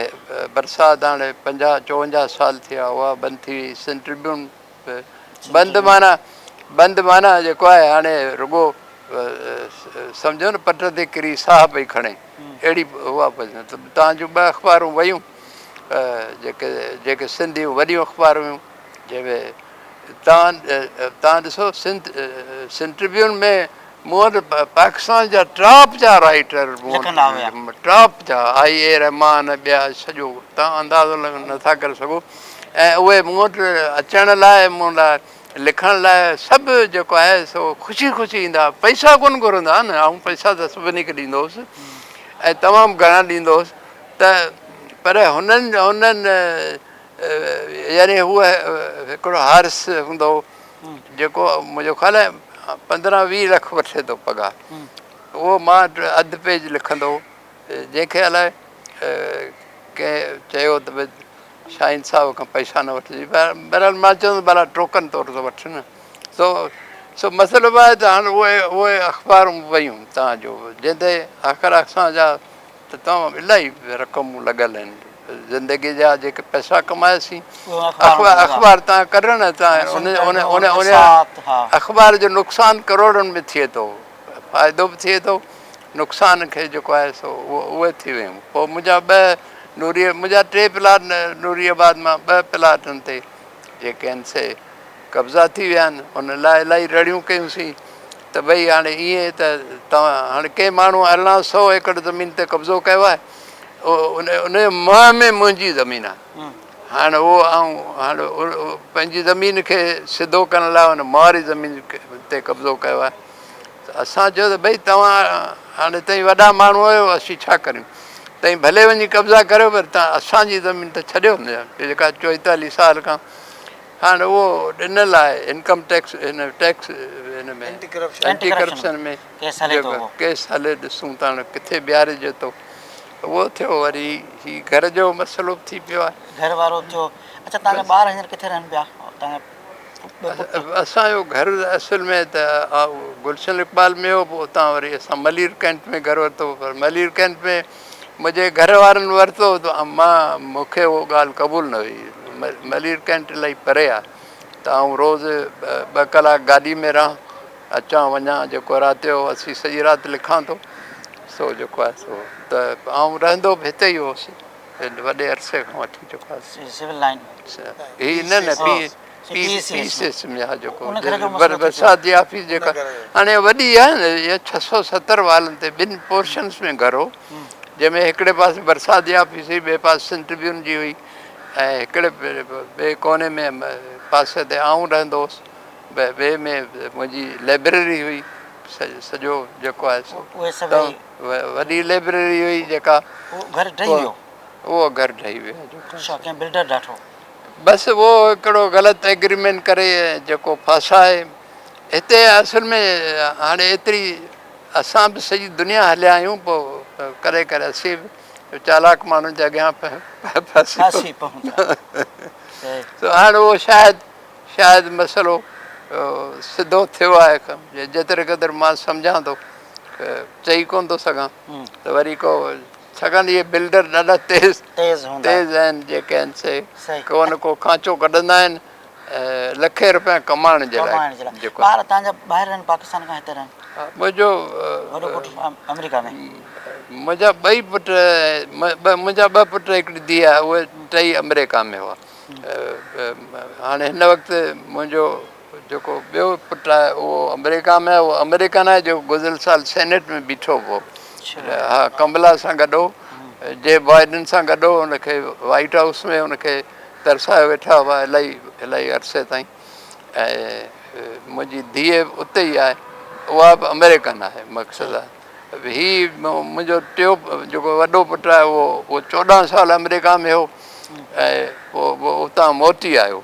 बरसाति हाणे 50-54 साल थिया उहा बंदि थी वई सिंध ट्रिब्यून बंदि माना जेको आहे हाणे रुॻो सम्झो न पट ते किरी साह पई खणे अहिड़ी उहा त तव्हांजूं 2 अख़बारूं वयूं जेके सिंधियूं वॾियूं अख़बार हुयूं जंहिंमें तव्हां ॾिसो सिंध ट्रिब्यून में मूं वटि पाकिस्तान जा टॉप जा राइटर टॉप जा IA रहमान ॿिया सॼो तव्हां अंदाज़ो नथा करे सघो ऐं उहे मूं वटि अचण लाइ मूं लाइ लिखण लाइ सभु जेको आहे सो ख़ुशी ईंदा पैसा कोन घुरंदा न ऐं पैसा त सभिनी खे ॾींदो हुउसि ऐं तमामु घणा ॾींदो हुउसि त पर हुननि यानी हूअ हिकिड़ो हारिस हूंदो हो जेको मुंहिंजो ख़्यालु आहे 15-20 लख वठे थो पघार उहो मां अधु पेज लिखंदो हो जंहिंखे अलाए कंहिं चयो त भई शाहीन साहिब खां पैसा न वठिजे बहरहाल मां चवंदुसि भला टोकन तौर ते वठि न सो मतिलबु आहे त हाणे उहे अख़बारूं वयूं तव्हांजो जंहिंते आख़िर असांजा त तमामु इलाही रक़मूं लॻल आहिनि ज़िंदगी जा जेके पैसा कमायासीं अख़बार तव्हां कढण अख़बार जो नुक़सानु करोड़नि में थिए थो फ़ाइदो बि थिए थो नुक़सान खे जेको आहे सो उहे थी वियूं पोइ मुंहिंजा 3 प्लाट नूरियाबाद मां 2 प्लाटनि ते जेके आहिनि से कब्ज़ा थी विया आहिनि हुन लाइ इलाही रड़ियूं कयूंसीं त भई हाणे ईअं त तव्हां हाणे कंहिं माण्हू 100 एकड़ ज़मीन ते कब्ज़ो कयो आहे उन मां में मुंहिंजी ज़मीन आहे हाणे हाणे पंहिंजी ज़मीन खे सिधो करण लाइ हुन मारी ज़मीन ते कब्ज़ो कयो आहे त असां चयो त भई तव्हां हाणे तई वॾा माण्हू आहियो असीं छा करियूं तई भले वञी कब्ज़ा करियो पर तव्हां असांजी ज़मीन त छॾियो न जेका 44 साल खां हाणे उहो ॾिनल आहे इनकम टैक्स टैक्स हिन में एंटी करप्शन में केस हले ॾिसूं था हाणे किथे बीहारिजे थो उहो थियो वरी हीउ घर जो मसइलो थी पियो आहे घर वारो थियो अच्छा तव्हांजा ॿार हींअर किथे रहनि पिया असांजो घर असुल में त गुलशन इक़बाल में हो पोइ उतां वरी असां मलीर कैंट में घरु वरितो पर मलीर कैंट में मुंहिंजे घर वारनि वरितो त मूंखे उहो ॻाल्हि क़बूल न हुई मलीर कैंट इलाही परे आहे त आउं रोज़ु 2 कलाक गाॾी में रहां अचां वञा जेको राति जो असीं सॼी राति लिखां थो सो जेको आहे सो त आउं रहंदो बि हिते ई हुउसि वॾे अरसे खां वठी जेको आहे बरसाति जी ऑफिस जेका हाणे वॾी आहे न इहा 670 वालनि ते 2 पोर्शन्स में घर हो जंहिंमें हिकिड़े पासे बरसाति जी ऑफिस हुई ॿिए पासे सिंध ट्रिब्यून जी हुई ऐं हिकिड़े ॿिए कोने में पासे ते आउं रहंदो हुउसि ॿिए में मुंहिंजी लाइब्रेरी हुई सॼो जेको आहे सो वॾी लाइब्रेरी हुई जेका उहो घर ठही वियो बसि उहो हिकिड़ो ग़लति एग्रीमेंट करे जेको फासाए हिते असल में हाणे एतिरी असां बि सॼी दुनिया हलिया आहियूं पोइ करे करे असीं चालाक माण्हुनि जे अॻियां फासी पऊं था। सही। त हाणे उहो शायदि मसइलो सिधो थियो आहे जेतिरे क़दुरु मां सम्झां थो चई कोन थो सघां त वरी को छाकाणि इहे बिल्डर ॾाढा तेज़ हूंदा आहिनि जेके आहिनि सही। को न को खांचो कढंदा आहिनि लखे रुपया कमाइण जे लाइ जेको ॿार तव्हांजा ॿाहिरि रहनि पाकिस्तान खां हिते रहनि? मुंहिंजो वॾो पुटु अमेरिका में? मुंहिंजा ॿई पुट मुंहिंजा ॿ पुट हिकिड़ी धीउ आहे उहे टई अमेरिका में हुआ हाणे हिन वक़्तु मुंहिंजो जेको ॿियो पुटु आहे उहो अमेरिका में आहे उहो अमेरिकन आहे जो गुज़िरियल साल सेनेट में बीठो हुओ हा कमला सां गॾु जे बाइडन सां गॾु हुनखे वाइट हाउस में हुनखे तरसाए वेठा हुआ इलाही अरसे ताईं ऐं मुंहिंजी धीउ उते ई आहे उहा बि अमेरिकन आहे मक़सदु आहे हीउ मुंहिंजो टियों जेको वॾो पुटु आहे उहो 14 साल अमेरिका में हो ऐं पोइ उतां मोटी आयो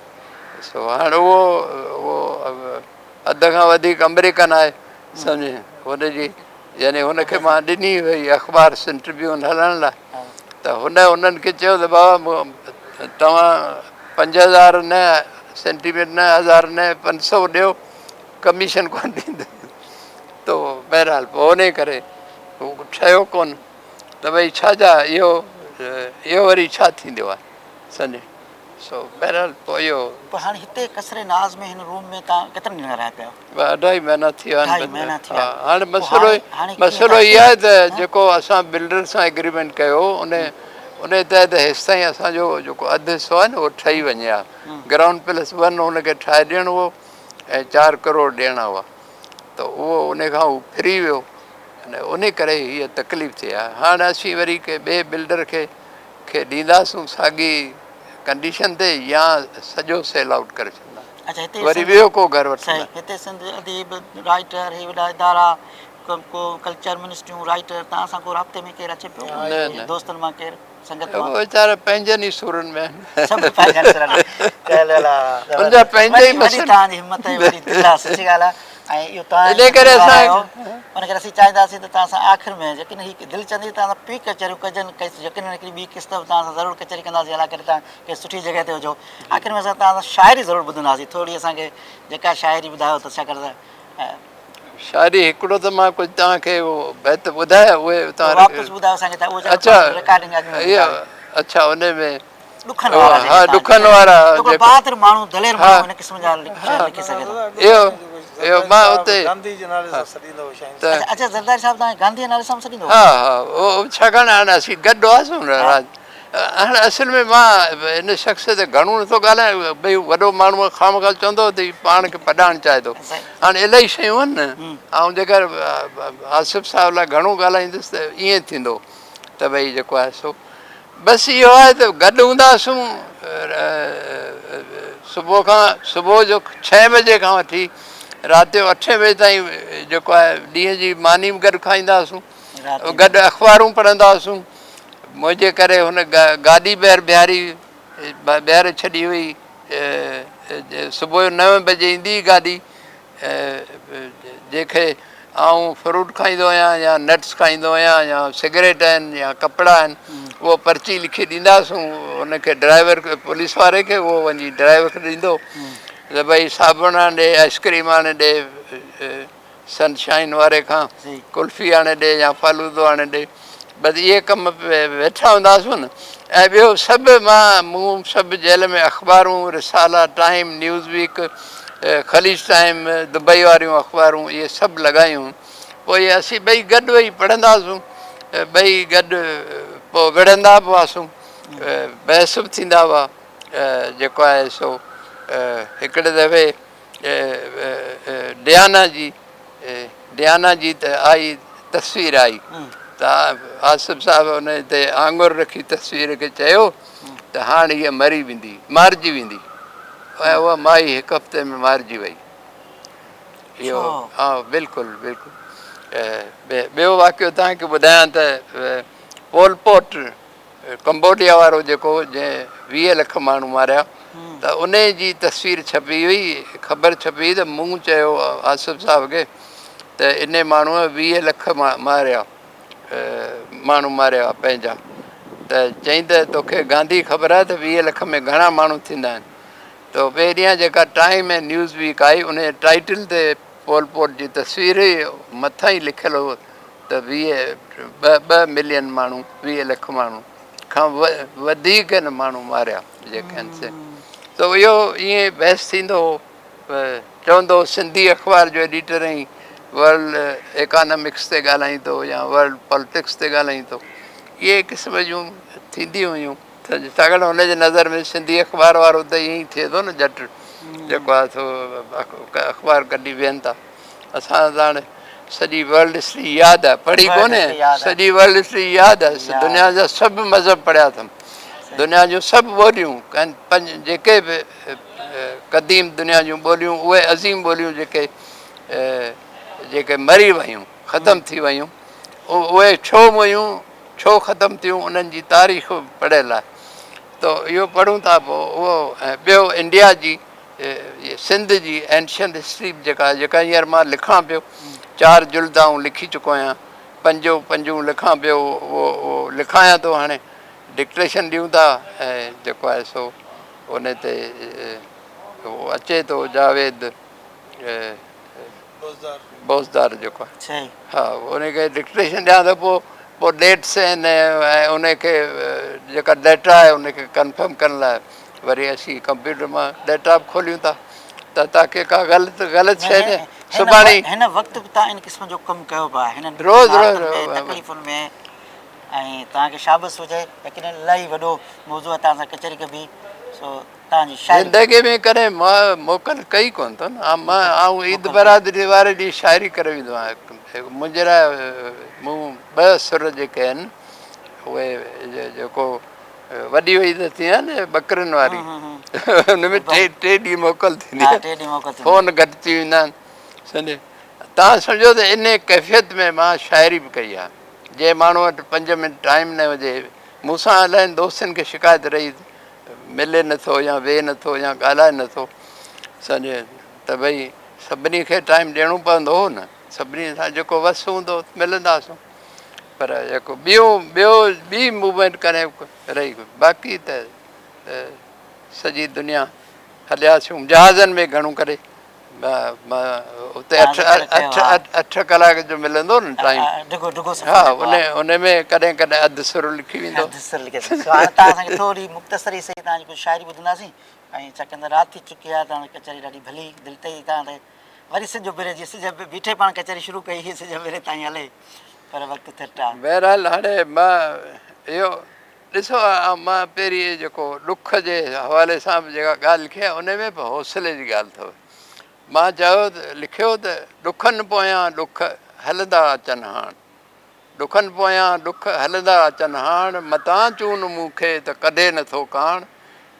सो हाणे उहो अधु खां वधीक अमेरिकन आहे सम्झे हुनजी यानी हुनखे मां ॾिनी हुई अख़बार ट्रिब्यून हलण लाइ त हुननि खे चयो त बाबा तव्हां 5000 न सेंटीमेंट न 1000 न 500 ॾियो कमीशन कोन ॾींदो त बहरहाल पोइ उन करे हू ठहियो कोन त भई छाजा इहो वरी छा थींदो आहे सम्झे सो बहरहाल पोइ इहो पोइ हाणे हिते कसरे नाज़ में हिन रूम में तव्हां केतिरनि ॾींहं रहिया पिया? 2.5 महीना थी विया आहिनि हाणे मसइलो इहा आहे त जेको असां बिल्डर सां एग्रीमेंट कयो उन तहत हेसि ताईं असांजो जेको अधु हिसो आहे न उहो ठही वञे हा ग्राउंड प्लस 1 हुनखे ठाहे ॾियणो हुओ ऐं 4 करोड़ ॾियणा हुआ त उहो उन खां उहो फिरी वियो अने उन करे हीअ तकलीफ़ थी आहे हाणे असीं वरी के ॿिए बिल्डर खे ॾींदासूं साॻी कंडीशन ते या सॼो सेल आउट करे छॾींदा वरी ॿियो को घर वठंदा हिते सिंध अदीब राइटर हे वॾा इदारा को कल्चर मिनिस्ट्रियूं राइटर तव्हां सां को राब्ते में केरु अचे पियो दोस्तनि मां केरु संगत मां? वीचारा पंहिंजनि ई सुरनि में आहिनि सभु पंहिंजनि सुरनि में उनजा पंहिंजा ई तव्हांजी हिमत वॾी दिलि आहे सची ॻाल्हि आहे ऐं इहो तव्हां इन करे उन करे असीं चाहींदासीं त तव्हां सां आख़िर में जेकॾहिं हीअ दिलि चवंदी तव्हां सां पी कचहरियूं कजनि जेकॾहिं हिकिड़ी ॿी क़िस्त बि तव्हां सां ज़रूरु कचहरी कंदासीं अला करे तव्हां कंहिं सुठी जॻह ते हुजो आख़िर में असां तव्हां सां शाइरी ज़रूरु ॿुधंदासीं थोरी असांखे जेका शाइरी ॿुधायो त छाकाणि त शाइरी हिकिड़ो त मां कुझु तव्हांखे बैत ॿुधाया उहे वापसि ॿुधायो असांखे त उहो रिकॉर्डिंग अच्छा उन में ॾुखनि वारा बहादुर माण्हू दलेर माण्हू हिन क़िस्म जा लिखी सघे थो इहो मां उते अच्छा ज़रदारी साहिबु तव्हां गांधी नाले सां सॾींदो? हा उहो छाकाणि हाणे असीं गॾु हुआसीं न हाणे असल में मां हिन शख़्स ते घणो नथो ॻाल्हायां भई वॾो माण्हू खामख़ाल चवंदो त पाण खे पढ़ाइणु चाहे थो हाणे इलाही शयूं आहिनि न ऐं जेकर आसिफ़ साहिब लाइ घणो ॻाल्हाईंदुसि त ईअं थींदो त भई जेको आहे सो बसि इहो आहे त गॾु हूंदासीं सुबुह जो 6 बजे खां वठी राति जो 8 बजे ताईं जेको आहे ॾींहं जी मानी बि गॾु खाईंदासीं गॾु अख़बारूं पढ़ंदा हुआसीं मुंहिंजे करे हुन गाॾी ॿाहिरि छॾी हुई सुबुह जो 9 बजे ईंदी गाॾी जंहिंखे आउं फ्रूट खाईंदो आहियां या नट्स खाईंदो आहियां या सिगरेट आहिनि या कपिड़ा आहिनि उहो पर्ची लिखी ॾींदासीं हुनखे ड्राइवर खे पुलिस वारे खे उहो वञी ड्राइवर खे ॾींदो त भई साबुण आणे ॾे आइस्क्रीम आणे ॾे सनशाइन वारे खां कुल्फ़ी आणे ॾे या फालूदो आणे ॾे बसि इहे कम वेठा हूंदासीं न ऐं ॿियो सभु मूं सभु जेल में अख़बारूं रिसाला time Newsweek Khaleej time Dubai वारियूं अख़बारूं इहे सभु लॻायूं पोइ इहे असीं ॿई गॾु वेही पढ़ंदासीं ॿई गॾु पोइ विढ़ंदा बि हुआसीं बहस बि थींदा हुआ जेको आहे सो हिकिड़े दफ़े डियाना जी त आई तस्वीर आई त आसिफ़ साहिबु हुन ते आङुर रखी तस्वीर खे चयो त हाणे हीअ मारिजी वेंदी ऐं उहा माई हिकु हफ़्ते में मारिजी वई इहो हा बिल्कुलु बिल्कुलु ॿियो वाक़ियो तव्हांखे ॿुधायां त पोल पोट कंबोडिया वारो जेको जंहिं 20 लख माण्हू मारिया त उन जी तस्वीर छपी हुई, ख़बर छपी त मूं चयो आसिफ़ साहिब खे त इन माण्हूअ 20 लख मारिया, माण्हू मारिया पंहिंजा। त चई त तोखे गांधी ख़बर आहे त 20 लख में घणा माण्हू थींदा आहिनि। त ॿिए ॾींहुं जेका टाइम ऐं न्यूज़ वीक आई उन जे टाइटल ते पोल पोट जी तस्वीर ई मथां ई लिखियलु हो त 2 मिलियन माण्हू, 20 लख माण्हू खां वधीक न माण्हू मारिया जेके आहिनि से। त इहो ईअं बहस थींदो हो, चवंदो सिंधी अख़बार जो एडिटर ऐं वर्ल्ड इकानमिक्स ते ॻाल्हाईं थो या वर्ल्ड पॉलिटिक्स ते ॻाल्हाईं थो। इहे क़िस्म जूं थींदियूं हुयूं छाकाणि हुनजे नज़र में सिंधी अख़बार वारो त ईअं ई थिए थो न, झटि जेको आहे सो अख़बार कढी विहनि था। असां त हाणे सॼी वर्ल्ड हिस्ट्री यादि आहे, पढ़ी कोन्हे, सॼी वर्ल्ड हिस्ट्री यादि आहे, दुनिया जा सभु मज़हब पढ़िया अथमि, दुनिया जूं सभु ॿोलियूं जेके बि क़दीम दुनिया जूं ॿोलियूं, उहे अज़ीम ॿोलियूं जेके मरी वियूं, ख़तमु थी वियूं, उहे छो हुयूं, छो ख़तमु थियूं, उन्हनि जी तारीख़ पढ़ियल आहे। त इहो पढ़ूं था पोइ उहो। ऐं ॿियो इंडिया जी सिंध जी एंशियंट हिस्ट्री जेका हींअर मां लिखां पियो, 4 जुल्दाऊं लिखी चुको आहियां, पंजूं लिखां पियो, उहो लिखायां थो हाणे, डिक्टेशन ॾियूं था ऐं जेको आहे सो उन ते उहो अचे थो जावेद बोज़दार जेको आहे, हा उनखे डिक्टेशन ॾियां त पोइ डेट्स आहिनि ऐं उनखे जेका डेटा आहे उनखे कंफर्म करण लाइ वरी असीं कंप्यूटर मां डेटा बि खोलियूं था त तव्हांखे का ग़लति शइ न सुभाणे हिन वक़्तु बि तव्हां इन क़िस्म जो कमु कयो पिया हिन तकलीफ़ुनि में, ऐं तव्हांखे शाबस हुजे, लेकिन इलाही वॾो मौज़ू आहे तव्हां सां कचहरी कबी। सो तव्हांजी ज़िंदगीअ में कॾहिं मां मोकल कई कोन थो न। आउं ईद बरादरी वारे ॾींहुं शाइरी करे वेंदो आहियां। मुंहिंजे लाइ मूं 2 सुर जेके आहिनि उहे जेको वॾी वई त थी आहे न ॿकरियुनि वारी, हुनमें 3 ॾींहं मोकल थींदी आहे, फ़ोन घटि थी वेंदा आहिनि सम्झे। तव्हां सम्झो त इन कैफ़ियत में मां शाइरी बि कई आहे। जंहिं माण्हू वटि 5 मिंट टाइम न हुजे, मूंसां इलाही दोस्तनि खे शिकायत रही मिले नथो या वेहे नथो या ॻाल्हाए नथो सम्झे, त भई सभिनी खे टाइम ॾियणो पवंदो हो न, सभिनी सां जेको वस हूंदो मिलंदासीं। पर जेको ॿी मूवमेंट करे रही, बाक़ी त सॼी दुनिया हलियासीं जहाज़नि में, घणो करे उते 8 कलाक जो मिलंदो न टाइम, हा उन में कॾहिं कॾहिं अधु सुर लिखी वेंदो। थोरी मुख़्तसरी सही तव्हांजी कुझु शाइरी ॿुधंदासीं, ऐं छाकाणि त राति थी चुकी आहे, तव्हां कचहरी ॾाढी भली दिलि ते तव्हां त वरी सिज उभिरे जी, सिज बीठे पाण कचहरी शुरू कई, सिज उभिरे ताईं हले, पर वक़्तु थिट आहे। बहरहाल हाणे मां इहो ॾिसो, मां पहिरीं जेको ॾुख जे हवाले सां बि जेका ॻाल्हि लिखी आहे उन में बि हौसले जी ॻाल्हि अथव। मां चयो लिखियो त ॾुखनि पोयां ॾुख हलंदा अचनि हाण, ॾुखनि पोयां ॾुख हलंदा अचनि हाण, मतां चून मूंखे त कॾहिं नथो काण,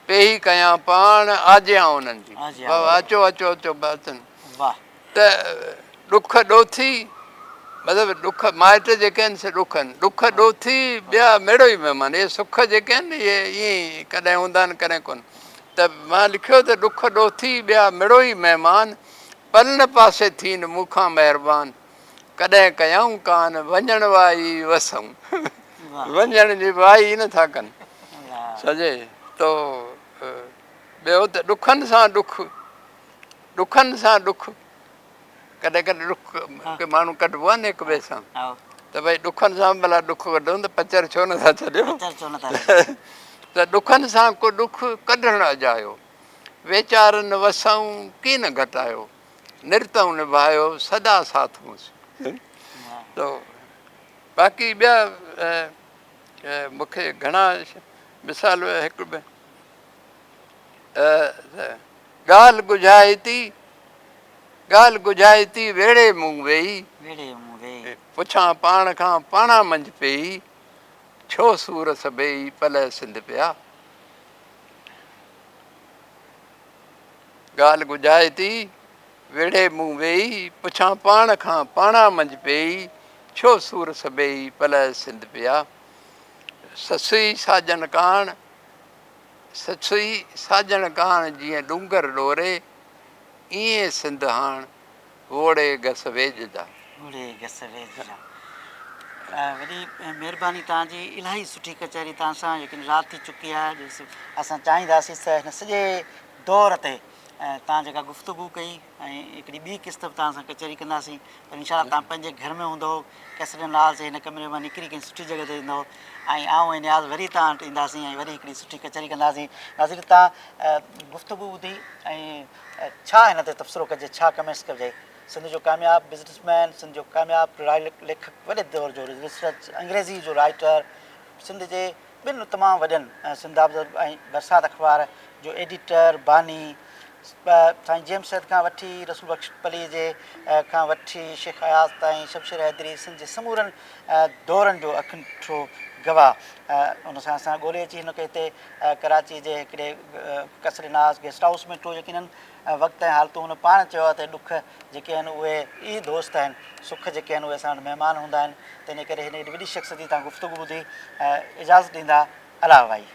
पेई कयां पाण आजियां उन्हनि जी, अचो अचो अचो अचनि। त ॾुख ॾोथी मतिलबु ॾुख माइट जेके आहिनि से ॾुखनि, ॾुख ॾोथी ॿिया मेड़ो ई महिमान, इहे सुख जेके आहिनि न इहे ईअं ई कॾहिं हूंदा आहिनि कॾहिं कोन। त मां लिखियो त ॾुख ॾोथी ॿिया मेड़ो ई महिमान, पल न पासे थीन मूंखां महिरबानी, कॾहिं कयऊं कान वञण वाई वसऊं, वञण जी वाई नथा कनि सॼे। तो ॿियो त ॾुखनि सां ॾुख, कॾहिं कॾहिं ॾुख माण्हू कढिबो आहे न हिक ॿिए सां, त भई ॾुखनि सां भला ॾुख कढूं त पचर छो नथा छॾियो। त ॾुखनि सां को ॾुख कढणु अजायो, वीचारनि वसऊं कीन घटायो, निरतऊं निभायो सदा साथ मूंसि। त बाक़ी ॿिया मूंखे घणा मिसाल हिकु ॻाल्हि गुझाए थी वेड़े मूं वेही, पुछां पाण खां पाणा मंझि पेई, छो सूर सभेई पल सिंध पिया। ॻाल्हि गुझाए थी वेड़े मूं वेही, पुछां पाण खां पाणा मंझि पेई, छो सूर सभेई पल सिंध पिया। ससुई साजन काण ससुई साजण कान जीअं डूंगर डोरे ईअं सिंध हाण वोड़े घस वेझ जा। ओड़े घस वेझ जा। वॾी महिरबानी तव्हांजी, इलाही सुठी कचहरी तव्हां सां लेकिन राति थी चुकी आहे। असां चाहींदासीं त हिन सॼे दौर ते तव्हां जेका गुफ़्तगू कई ऐं हिकिड़ी ॿी किस्त बि तव्हां सां कचहरी कंदासीं, पर इनशा तव्हां पंहिंजे घर में हूंदो, कैसर नाज़ हिन कमरे मां निकिरी कंहिं सुठी जॻह ते ईंदो ऐं आऊं ऐं नियाज़ वरी तव्हां वटि ईंदासीं ऐं वरी हिकिड़ी सुठी कचहरी कंदासीं। नाज़रीन, तव्हां गुफ़्तगू ॿुधी ऐं छा हिन ते तबसरो कजे, छा कमेंट्स कजे? सिंध जो कामयाबु बिज़नेसमैन, सिंध जो कामयाबु लेखक, वॾे दौर जो रिसर्च, अंग्रेज़ी जो राइटर, सिंध जे ॿिनि तमामु वॾनि सिंध ऑब्ज़र्वर ऐं बरसात अख़बार जो एडिटर, बानी, साईं जेम्स सैद खां वठी रसूल बख्श पली जे खां वठी शेख अयाज़ ताईं, शमशेर हैदरी, सिंध जे समूरनि दौरनि जो अखंठो गवाह। उन सां असां ॻोल्हे अची हिनखे हिते कराची जे हिकिड़े कसर नाज़ गेस्ट हाउस में टियों, यकीननि वक़्तु ऐं हालतूं हुन पाण चयो आहे त ॾुख जेके आहिनि उहे ई दोस्त आहिनि, सुख जेके आहिनि उहे असां वटि महिमान हूंदा आहिनि। त इन करे हिन वॾी शख़्सियत जी तव्हां गुफ़्तगू ॿुधी इजाज़त ॾींदा। अला भाई।